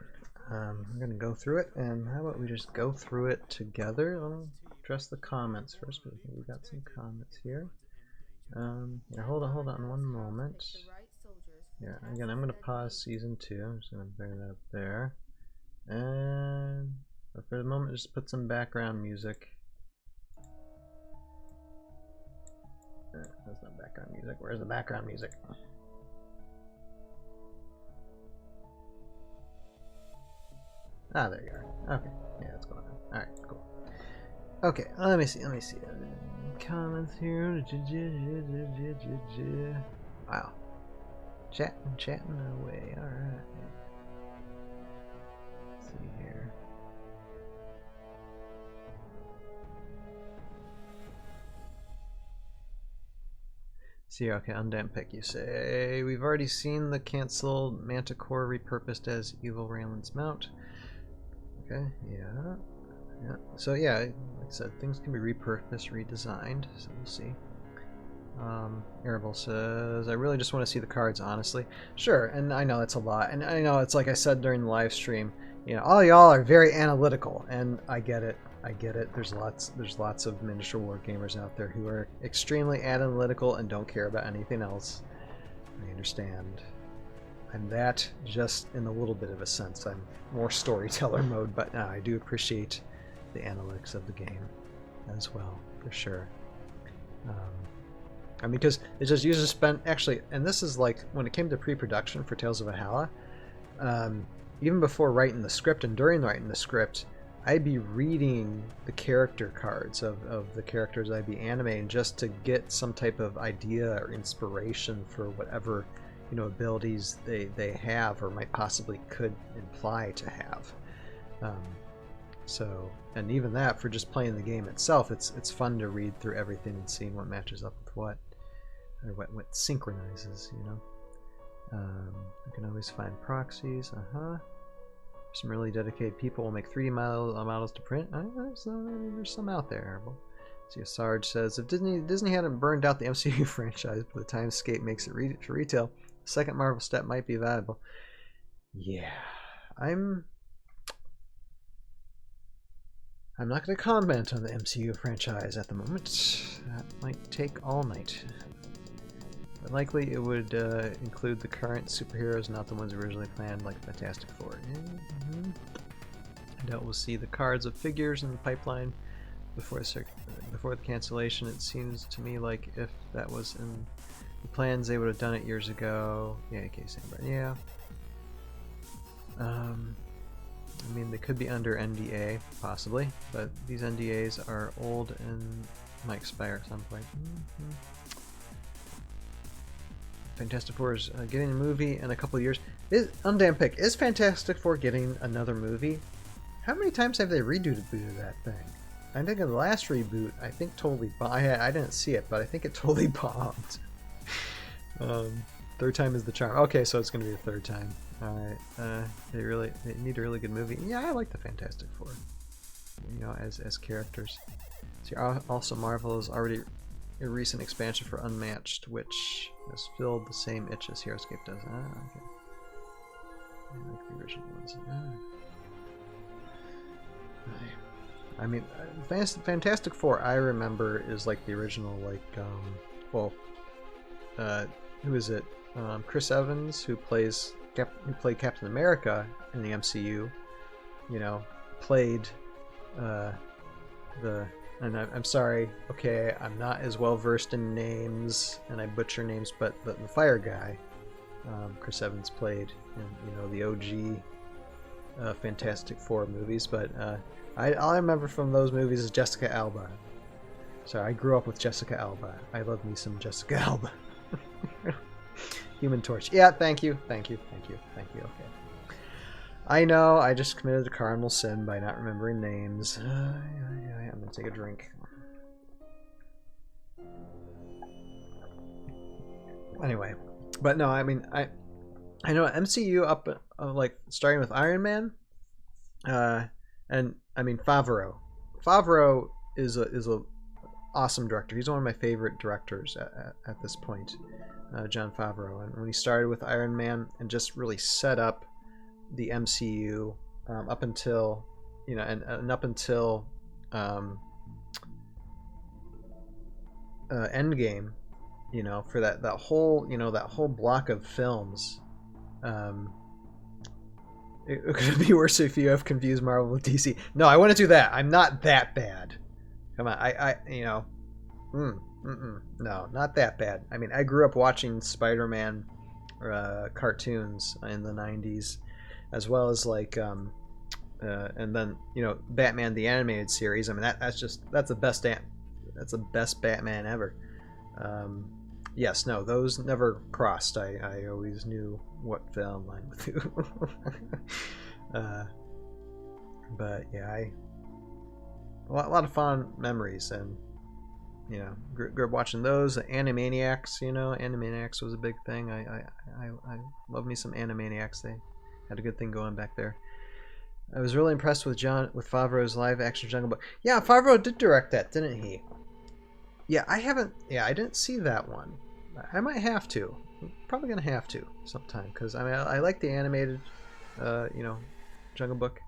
I'm going to go through it, and how about we just go through it together? I'll address the comments first, because we got some comments here. Yeah, hold on one moment. Yeah, again, I'm going to pause season 2. I'm just going to bring that up there. And for the moment, just put some background music. That's not background music. Where's the background music? Ah, there you are. Okay, yeah, that's going on. Alright, cool. Okay, let me see. Comments here. Wow. Chatting away. Alright. Let's see here. See, okay, Undamp Pick, you say, we've already seen the canceled Manticore repurposed as Evil Raylan's mount. Okay, yeah. So yeah, like I said, things can be repurposed, redesigned, so we'll see. Arable says, I really just want to see the cards, honestly. Sure, and I know that's a lot, and I know it's like I said during the live stream, all y'all are very analytical, and I get it. There's lots of miniature war gamers out there who are extremely analytical and don't care about anything else. I understand. I'm that, just in a little bit of a sense. I'm more storyteller mode, but I do appreciate the analytics of the game as well, for sure. I mean, because it just users spent actually, and this is like when it came to pre-production for Tales of Valhalla, even before writing the script and during writing the script, I'd be reading the character cards of the characters I'd be animating just to get some type of idea or inspiration for whatever, you know, abilities they have or might possibly could imply to have. So, and even that, for just playing the game itself, it's fun to read through everything and seeing what matches up with what, or what synchronizes, you know. You can always find proxies. Some really dedicated people will make 3D models to print. There's some out there. Well, see, Sarge says, if Disney hadn't burned out the MCU franchise by the time Skate makes it to retail, the second Marvel step might be valuable. Yeah, I'm not going to comment on the MCU franchise at the moment. That might take all night. But likely it would include the current superheroes, not the ones originally planned, like Fantastic Four. I doubt we'll see the cards of figures in the pipeline before the cancellation. It seems to me like if that was in the plans, they would have done it years ago. Yeah, okay, yeah. I mean, they could be under NDA, possibly, but these NDAs are old and might expire at some point. Fantastic Four is getting a movie in a couple of years. Undamn pick. Is Fantastic Four getting another movie? How many times have they rebooted that thing? I think in the last reboot, I think totally bombed. I didn't see it, but I think it totally bombed. Third time is the charm. Okay, so it's going to be the third time. Alright, they need a really good movie. Yeah, I like the Fantastic Four, you know, as characters. See, also Marvel is already a recent expansion for Unmatched, which has filled the same itch as Heroescape does. Okay. I like the original ones. I mean, Fantastic Four, I remember, is like the original, like, who is it? Chris Evans, who played Captain America in the MCU, you know, played and I'm sorry, okay, I'm not as well versed in names and I butcher names, but the fire guy, Chris Evans played in, you know, the OG Fantastic Four movies, but all I remember from those movies is Jessica Alba. Sorry, I grew up with Jessica Alba. I love me some Jessica Alba. Human Torch. Yeah, thank you. Okay. I know, I just committed a cardinal sin by not remembering names. I'm gonna take a drink. Anyway, but no, I mean, I know MCU up like starting with Iron Man, and I mean Favreau. Favreau is a awesome director. He's one of my favorite directors at this point, Jon Favreau. And when he started with Iron Man and just really set up the MCU up until, you know, and up until Endgame, you know, for that whole, you know, that whole block of films. It could be worse if you have confused Marvel with DC. No, I wouldn't do that. I'm not that bad. Come on, I you know, no, not that bad. I mean, I grew up watching Spider-Man cartoons in the 90s, as well as like, and then, you know, Batman the Animated Series. I mean, that's the best Batman ever. Yes, no, those never crossed. I always knew what fell in line with who. But yeah, a lot of fond memories, and you know, grew up watching those. Animaniacs, you know, Animaniacs was a big thing. I love me some Animaniacs. They had a good thing going back there. I was really impressed with Favreau's live action Jungle Book. Yeah, Favreau did direct that, didn't he? Yeah, I didn't see that one. I might have to. I'm probably gonna have to sometime, because I mean, I like the animated, you know, Jungle Book.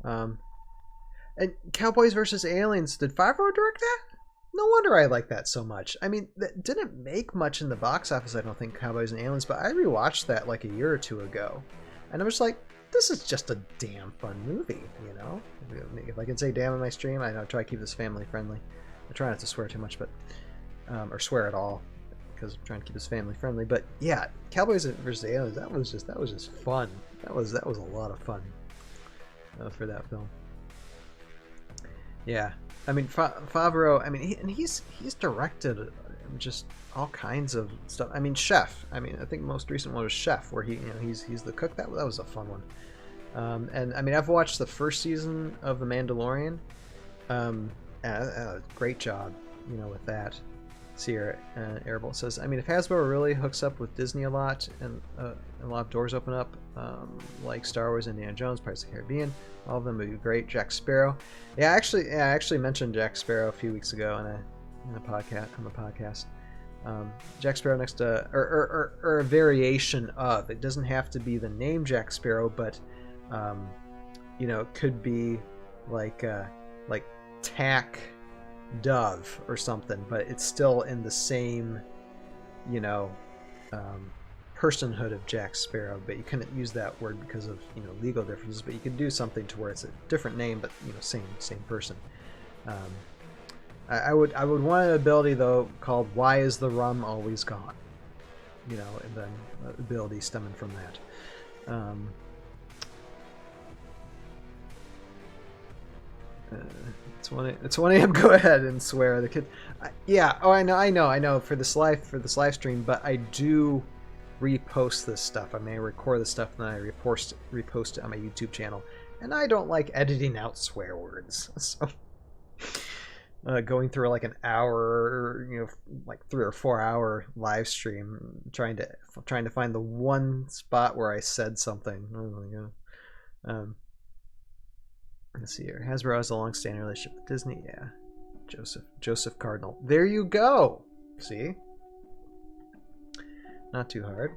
And Cowboys vs. Aliens, did Favreau direct that? No wonder I like that so much. I mean, that didn't make much in the box office, I don't think, Cowboys and Aliens, but I rewatched that like a year or two ago, and I was like, this is just a damn fun movie, you know? If I can say damn in my stream, I know I try to keep this family friendly. I try not to swear too much, but or swear at all, because I'm trying to keep this family friendly. But yeah, Cowboys versus Aliens, that was just fun. That was a lot of fun for that film. Yeah, I mean Favreau. I mean, he's directed just all kinds of stuff. I mean, Chef. I mean, I think the most recent one was Chef, where he's the cook. That was a fun one. And I mean, I've watched the first season of The Mandalorian. Great job, with that. Sierra Airbolt says, I mean, if Hasbro really hooks up with Disney a lot and a lot of doors open up, like Star Wars, Indiana Jones, Pirates of the Caribbean, all of them would be great. Jack Sparrow. I actually mentioned Jack Sparrow a few weeks ago on the podcast. Jack Sparrow next to, or a variation of. It doesn't have to be the name Jack Sparrow, but it could be like Tack Dove or something, but it's still in the same personhood of Jack Sparrow, but you couldn't use that word because of legal differences, but you could do something to where it's a different name but same person. I would want an ability though called Why Is the Rum Always Gone, and then ability stemming from that. It's 1 a.m. Go ahead and swear. The kid. Yeah. Oh, I know. For this live stream, but I do repost this stuff. I may record this stuff and then I repost it on my YouTube channel. And I don't like editing out swear words. So going through like an hour, like 3 or 4 hour live stream, trying to find the one spot where I said something. Oh my god. Let's see here. Hasbro has a long-standing relationship with Disney. Yeah. Joseph Cardinal. There you go. See? Not too hard.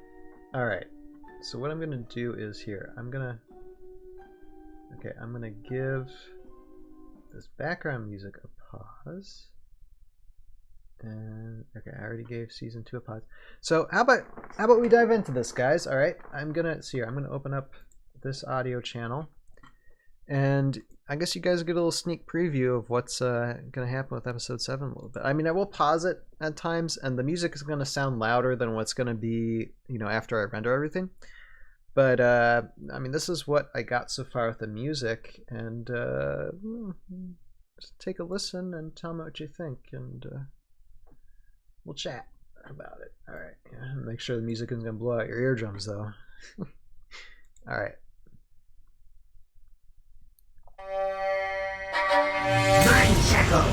Alright. So what I'm going to do is here. I'm going to give this background music a pause. And okay, I already gave season 2 a pause. So how about we dive into this, guys? Alright. I'm going to open up this audio channel. And I guess you guys get a little sneak preview of what's going to happen with episode 7 a little bit. I mean, I will pause it at times, and the music is going to sound louder than what's going to be, after I render everything. But, I mean, this is what I got so far with the music, and just take a listen and tell me what you think, and we'll chat about it. All right. Yeah, make sure the music isn't going to blow out your eardrums, though. All right. Mind shackle.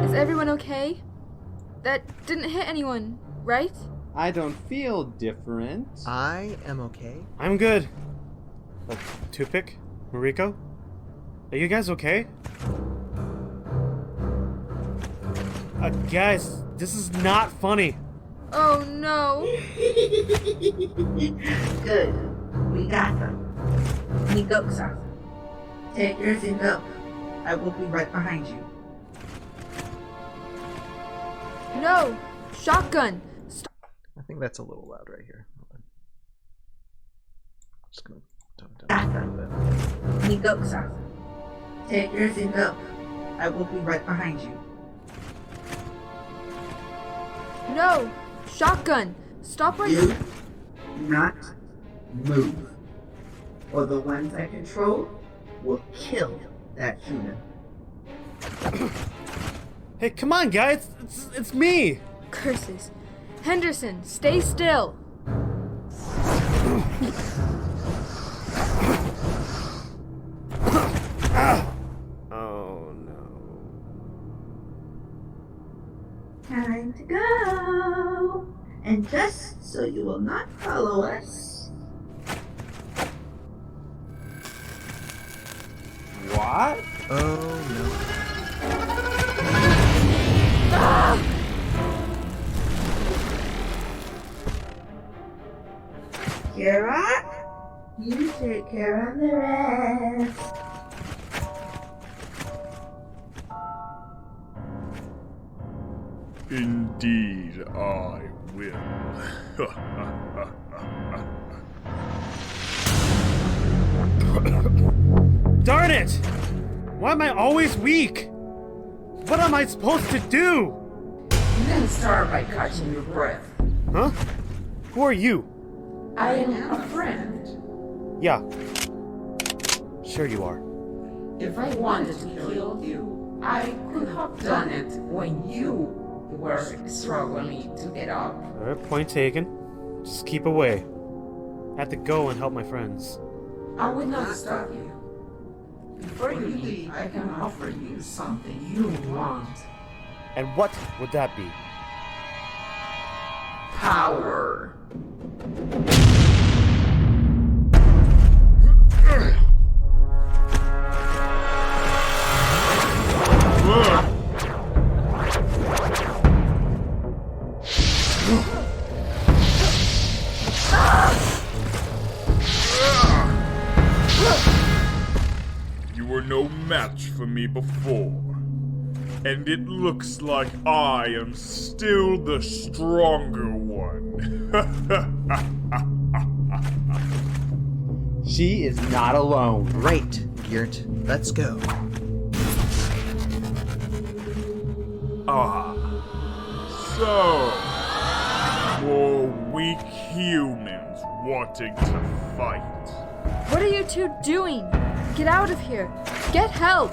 Is everyone okay? That didn't hit anyone, right? I don't feel different. I am okay. I'm good. Toothpick? Mariko? Are you guys okay? Guys, this is not funny. Oh no. Good. We got them. We go, Sasa. Take yours and go. I will be right behind you. No! Shotgun! I think that's a little loud right here. Just gonna tone it Got down a them. little bit. We go, Sasa. Take yours and go. I will be right behind you. No! Shotgun! Stop right You do not move, or the ones I control will kill that human. Hey, come on, guys. It's me. Curses. Henderson, stay still! Oh, no. Time to go. And just so you will not follow us, What? Oh no. Kira, you take care of the rest. Indeed, I will. Darn it! Why am I always weak? What am I supposed to do? Then start by catching your breath. Huh? Who are you? I am a friend. Yeah. Sure you are. If I wanted to kill you, I could have done it when you were struggling to get up. Alright, point taken. Just keep away. I have to go and help my friends. I would not stop you. Before you leave, I can offer you something you want. And what would that be? Power. You were no match for me before. And it looks like I am still the stronger one. She is not alone. Great, Geert. Let's go. Ah. So, more weak humans wanting to fight. What are you two doing? Get out of here. Get help.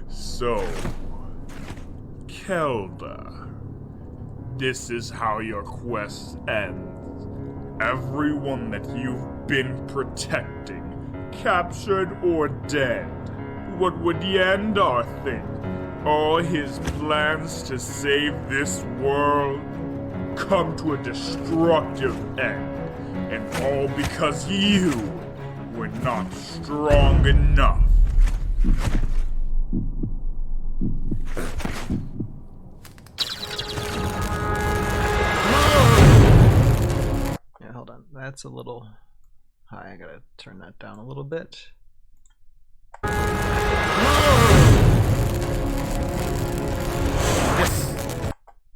So, Kelda, this is how your quest ends. Everyone that you've been protecting, captured or dead. What would Yandar think? All his plans to save this world come to a destructive end, and all because you were not strong enough. Yeah, hold on. That's a little high. I gotta turn that down a little bit.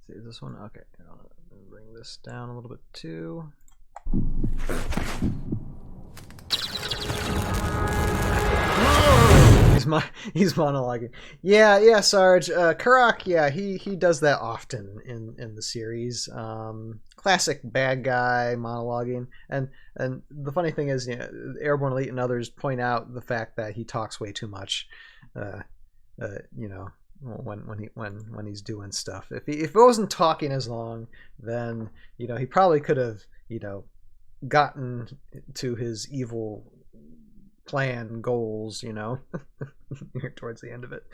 See, is this one? Okay. I'll bring this down a little bit too. He's monologuing. Yeah, Sarge. Karak, yeah, he does that often in the series. Classic bad guy monologuing, and the funny thing is, you know, Airborne Elite and others point out the fact that he talks way too much. You know, when he's doing stuff. If he wasn't talking as long, then, you know, he probably could have, you know, gotten to his evil plan goals, you know, towards the end of it.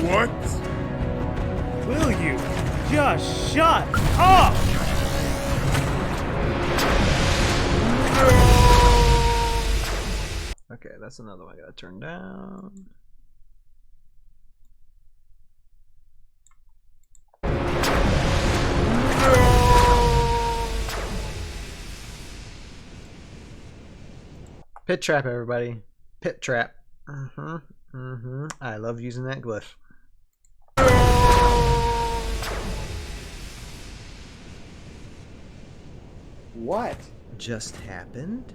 What? Will you just shut up? Okay, that's another one I gotta turn down. Pit trap, everybody. Pit trap. I love using that glyph. What just happened?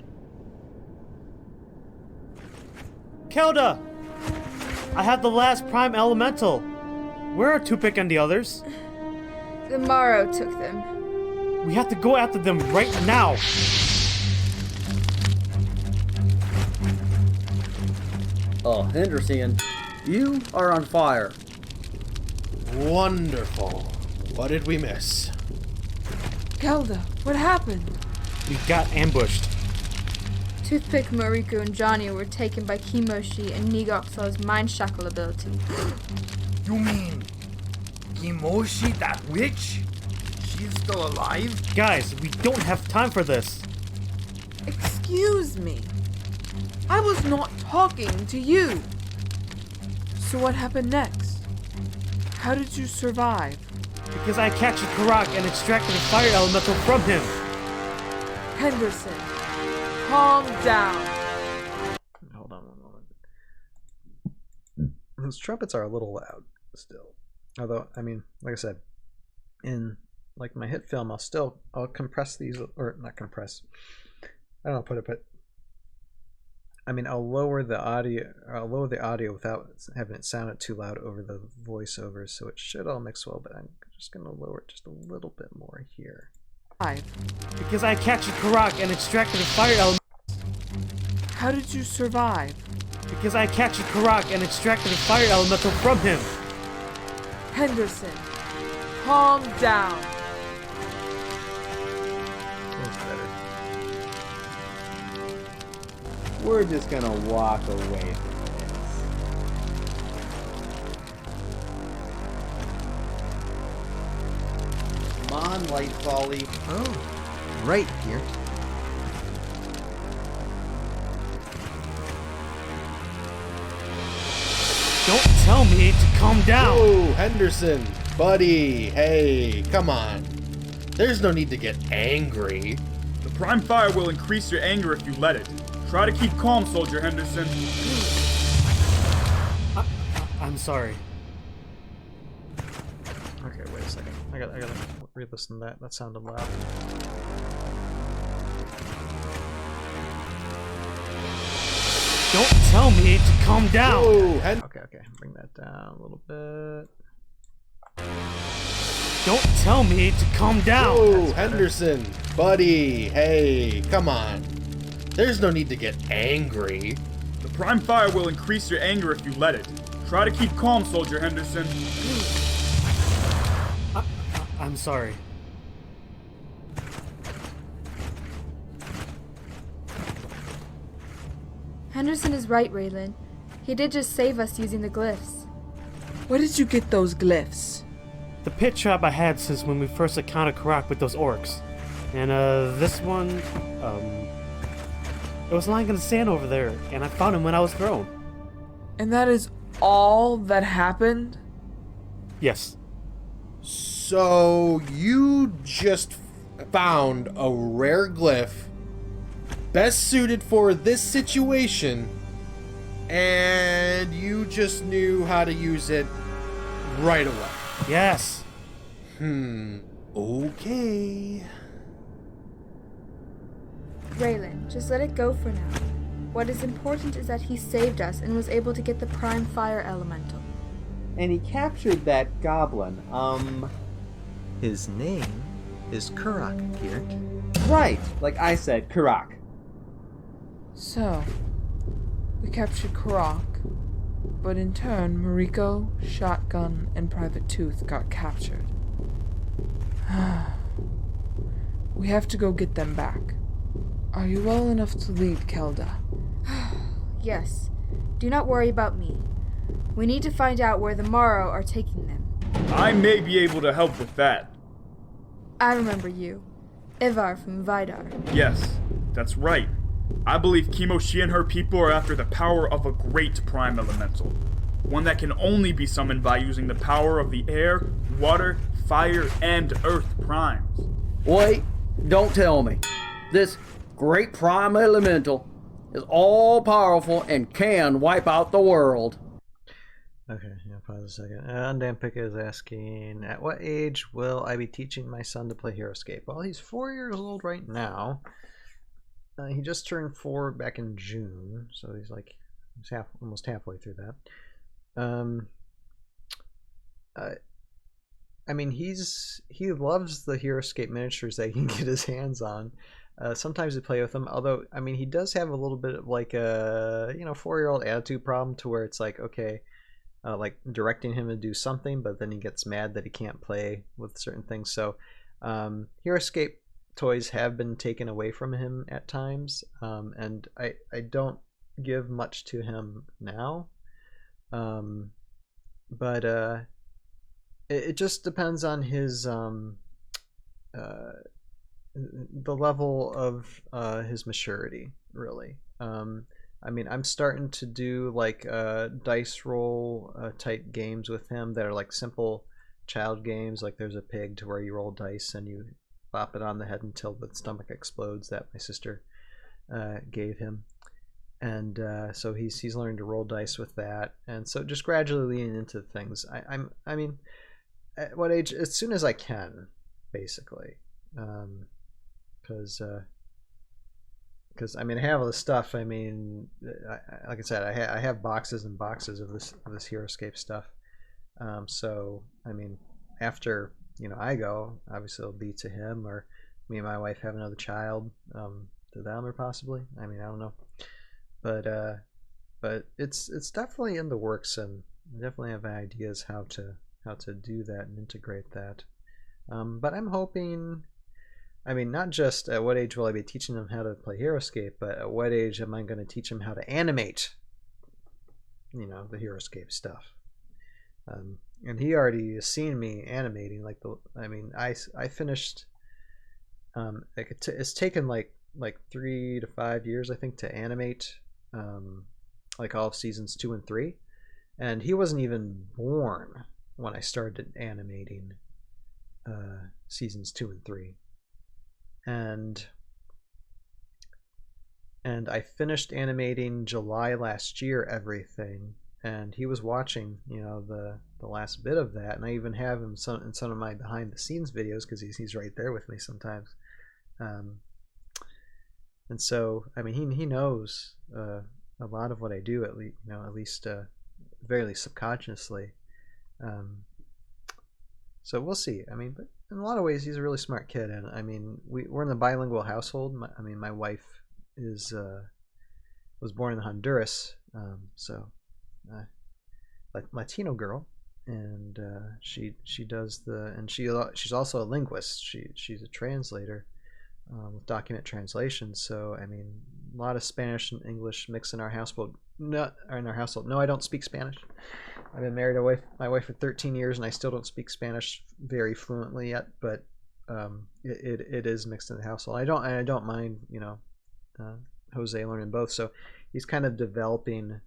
Kelda! I have the last prime elemental. Where are Tupic and the others? The Morrow took them. We have to go after them right now. Oh, Henderson, you are on fire. Wonderful. What did we miss? Kelda, what happened? We got ambushed. Toothpick, Mariko, and Johnny were taken by Kimoshi and Nigoxa's mind shackle ability. You mean Kimoshi, that witch? She's still alive? Guys, we don't have time for this. Excuse me. I was not talking to you. So what happened next? How did you survive? Because I captured Karak and extracted a fire elemental from him. Henderson, calm down. Hold on one moment. Those trumpets are a little loud still. Although, I mean, like I said, in like my hit film, I'll compress these, or not compress. I don't know how to put it, but I mean, I'll lower the audio without having it sound too loud over the voiceovers, so it should all mix well, but I'm just gonna lower it just a little bit more here. Because I captured Karak and extracted the fire element. How did you survive? Because I captured Karak and extracted the fire elemental from him. Henderson, calm down. That's better. We're just gonna walk away from this. Come on, Light Folly. Oh, right here. Don't tell me to calm down. Whoa, Henderson, buddy, hey, come on. There's no need to get angry. The prime fire will increase your anger if you let it. Try to keep calm, Soldier Henderson. I'm sorry. Okay, wait a second. I gotta re-listen to that. That sounded loud. Don't tell me to calm down. Whoa, Okay, bring that down a little bit. Don't tell me to calm down. Whoa, Henderson, buddy, hey, come on. There's no need to get angry. The prime fire will increase your anger if you let it. Try to keep calm, Soldier Henderson. I'm sorry. Henderson is right, Raylan. He did just save us using the glyphs. Where did you get those glyphs? The pit trap I had since when we first encountered Karak with those orcs. And this one, it was lying in the sand over there, and I found him when I was thrown. And that is all that happened? Yes. So you just found a rare glyph best suited for this situation, and you just knew how to use it right away. Yes. Okay. Raylan, just let it go for now. What is important is that he saved us and was able to get the prime fire elemental. And he captured that goblin. His name is Karak, Geert. Right, like I said, Karak. So, we captured Karak, but in turn, Mariko, Shotgun, and Private Tooth got captured. We have to go get them back. Are you well enough to lead, Kelda? Yes. Do not worry about me. We need to find out where the Morrow are taking them. I may be able to help with that. I remember you. Ivar from Vidar. Yes, that's right. I believe Kimoshi and her people are after the power of a great prime elemental. One that can only be summoned by using the power of the air, water, fire, and earth primes. Wait, don't tell me. This great prime elemental is all powerful and can wipe out the world. Okay, yeah, pause a second. Undampika is asking, at what age will I be teaching my son to play HeroScape? Well, he's 4 years old right now. He just turned 4 back in June, so he's almost halfway through that. I mean, he loves the HeroScape miniatures that he can get his hands on. Sometimes we play with him, although I mean he does have a little bit of like a 4-year-old attitude problem to where it's like, okay, like directing him to do something, but then he gets mad that he can't play with certain things. So HeroScape toys have been taken away from him at times, and I don't give much to him now, but it just depends on his the level of his maturity, really. I mean, I'm starting to do like dice roll type games with him that are like simple child games, like there's a pig to where you roll dice and you bop it on the head until the stomach explodes, that my sister gave him. And so he's learning to roll dice with that, and so just gradually leaning into things. I mean, at what age? As soon as I can, basically, because I mean, I have all this stuff. I mean, like I said, I have boxes and boxes of this HeroScape stuff. So I mean, after I go, obviously it'll be to him, or me and my wife have another child, to them, or possibly. I mean, I don't know. But it's definitely in the works, and I definitely have ideas how to do that and integrate that. But I'm hoping, I mean, not just at what age will I be teaching them how to play HeroScape, but at what age am I going to teach them how to animate, the HeroScape stuff. And he already has seen me animating. I finished. It's taken like 3 to 5 years, I think, to animate. Like all of seasons 2 and 3, and he wasn't even born when I started animating seasons 2 and 3, and I finished animating July last year everything, and he was watching the last bit of that, and I even have him in some of my behind the scenes videos because he's right there with me sometimes. And so, I mean, he knows a lot of what I do, at least very least subconsciously. So we'll see. I mean, but in a lot of ways, he's a really smart kid, and I mean, we're in a bilingual household. My wife was born in Honduras, so Latino girl, and she does she's also a linguist. She's a translator. With document translation, so I mean, a lot of Spanish and English mixed in our household. No, I don't speak Spanish. I've been married to my wife for 13 years, and I still don't speak Spanish very fluently yet. But it is mixed in the household. I don't mind, Jose learning both. So he's kind of developing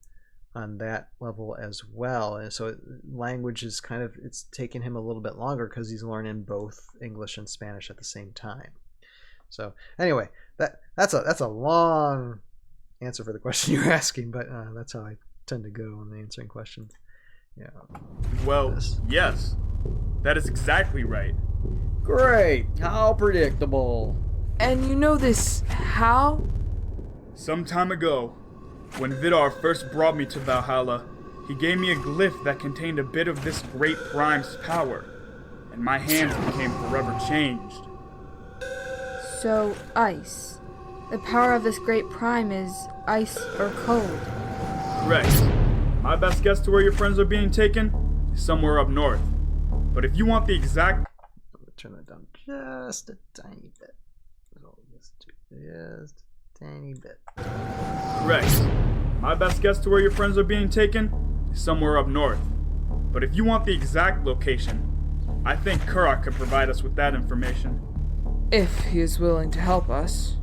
on that level as well, and so language is it's taking him a little bit longer because he's learning both English and Spanish at the same time. So anyway, that's a long answer for the question you're asking, but that's how I tend to go when answering questions. Yeah. Well, yes, that is exactly right. Great. How predictable. And you know this how? Some time ago, when Vidar first brought me to Valhalla, he gave me a glyph that contained a bit of this great prime's power, and my hands became forever changed. So, ice. The power of this great prime is ice or cold. Correct. My best guess to where your friends are being taken is somewhere up north. But if you want the exact... I'm going to turn that down just a tiny bit. Just a tiny bit. Correct. My best guess to where your friends are being taken is somewhere up north. But if you want the exact location, I think Kurak could provide us with that information. If he is willing to help us.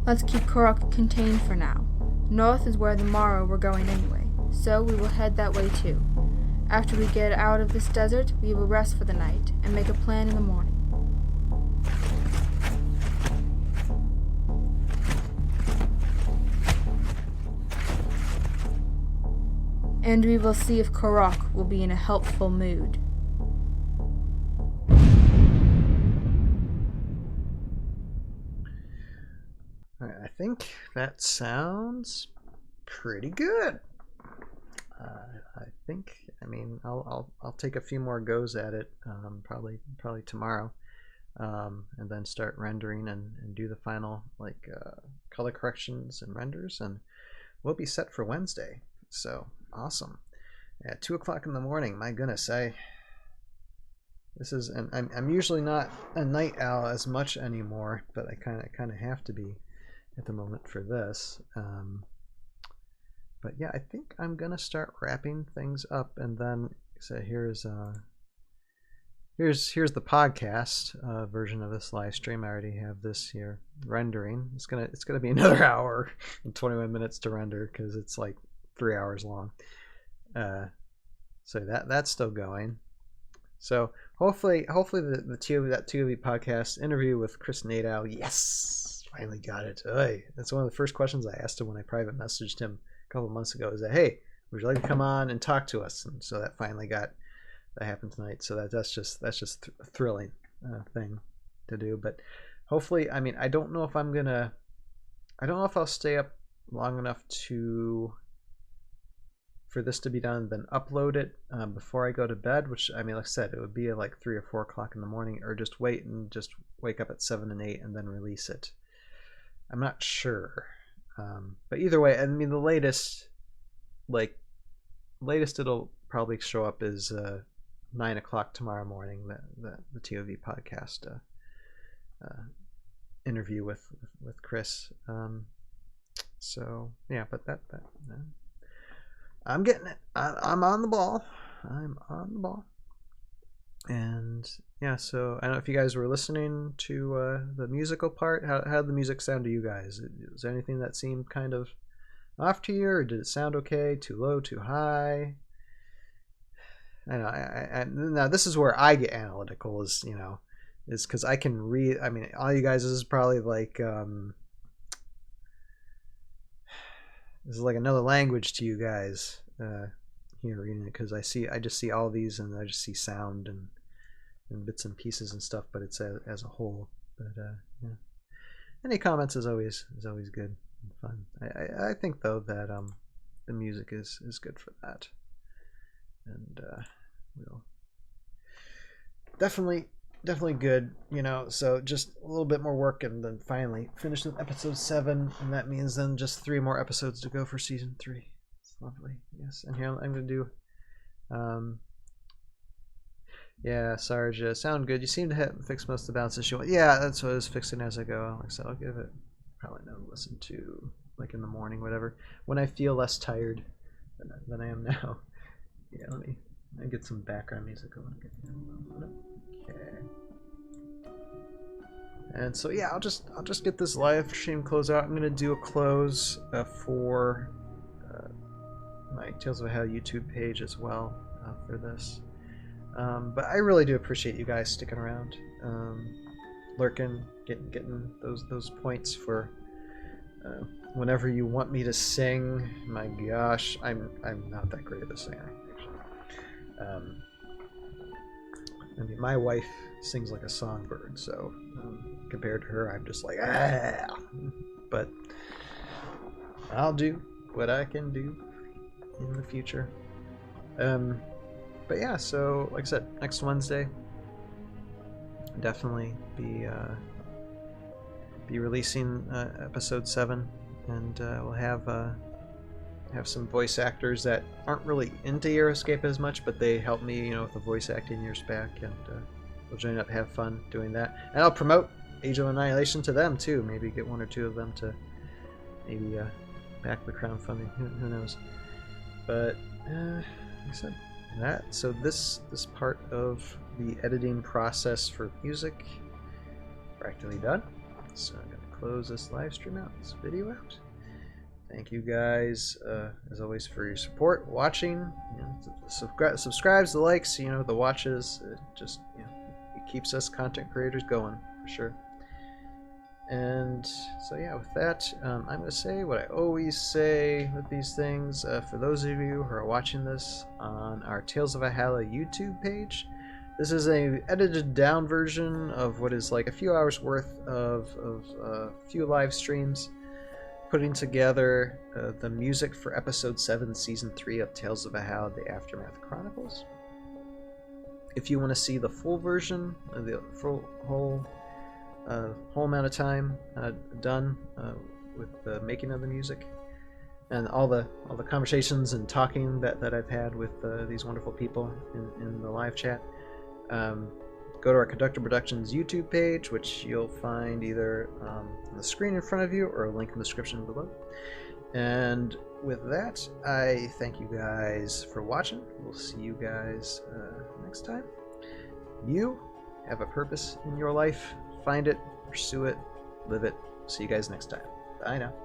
Let's keep Korok contained for now. North is where the morrow we're going anyway, so we will head that way too. After we get out of this desert, we will rest for the night and make a plan in the morning. And we will see if Korok will be in a helpful mood. I think that sounds pretty good. I mean, I'll take a few more goes at it, probably tomorrow, and then start rendering and do the final color corrections and renders, and we'll be set for Wednesday. So awesome! At 2 o'clock in the morning. My goodness, this is, and I'm usually not a night owl as much anymore, but I kind of have to be at the moment for this. But yeah, I think I'm gonna start wrapping things up, and then so here's the podcast version of this live stream. I already have this here rendering. It's gonna be another hour and 21 minutes to render because it's like 3 hours long. So that's still going. So hopefully the ToV podcast interview with Chris Nadeau, yes, finally got it. Oy. That's one of the first questions I asked him when I private messaged him a couple months ago. Is that, hey, would you like to come on and talk to us? And so that finally that happened tonight. So that's just a thrilling thing to do. But hopefully, I mean, I don't know if I'll stay up long enough for this to be done, then upload it before I go to bed, which, I mean, like I said, it would be at like 3 or 4 o'clock in the morning, or just wait and just wake up at 7 and 8 and then release it. I'm not sure. But either way, I mean, the latest it'll probably show up is 9 o'clock tomorrow morning, the ToV podcast interview with Chris. So yeah, but that I'm getting it. I'm on the ball. And yeah, so I don't know if you guys were listening to the musical part. How did the music sound to you guys? Was there anything that seemed kind of off to you, or did it sound okay? Too low, too high? I know. I now this is where I get analytical. Is because I can read. I mean, all you guys, this is probably like this is like another language to you guys here reading it, because I just see all these, and I just see sound and bits and pieces and stuff, but it's as a whole. But yeah, any comments is always good and fun. I think though that the music is good for that, and we'll definitely good, so just a little bit more work, and then finally finish with episode 7, and that means then just 3 more episodes to go for season 3. It's lovely. Yes, and here I'm gonna do yeah, Sarge, sound good. You seem to have fixed most of the bounce issue. Yeah, that's what I was fixing as I go. Like I said, I'll give it probably another listen to, like, in the morning, whatever, when I feel less tired than I am now. Yeah, let me get some background music going. Okay. And so yeah, I'll just get this live stream closed out. I'm gonna do a close for my Tales of Valhalla YouTube page as well for this. But I really do appreciate you guys sticking around, lurking, getting those points for whenever you want me to sing. My gosh, I'm not that great of a singer, actually. I mean, my wife sings like a songbird, so compared to her, I'm just like, ah. But I'll do what I can do in the future. But yeah, so like I said, next Wednesday, definitely be releasing episode 7, and we'll have some voice actors that aren't really into Euroscape as much, but they help me, with the voice acting years back, and we'll join up, have fun doing that, and I'll promote Age of Annihilation to them too. Maybe get 1 or 2 of them to maybe back the crowdfunding. Who knows? But like I said, so this part of the editing process for music practically done. So I'm gonna close this live stream out, this video out. Thank you guys, as always, for your support, watching. Subscribes, the likes, the watches. It just, it keeps us content creators going, for sure. And so yeah, with that, I'm going to say what I always say with these things. For those of you who are watching this on our Tales of Valhalla YouTube page, this is a edited down version of what is like a few hours worth of a few live streams, putting together the music for episode 7, season 3 of Tales of Valhalla: The Aftermath Chronicles. If you want to see the full version, the whole amount of time done with the making of the music, and all the conversations and talking that I've had with these wonderful people in the live chat, go to our Conductor Productions YouTube page, which you'll find either on the screen in front of you or a link in the description below. And with that, I thank you guys for watching. We'll see you guys next time. You have a purpose in your life. Find it, pursue it, live it. See you guys next time. Bye now.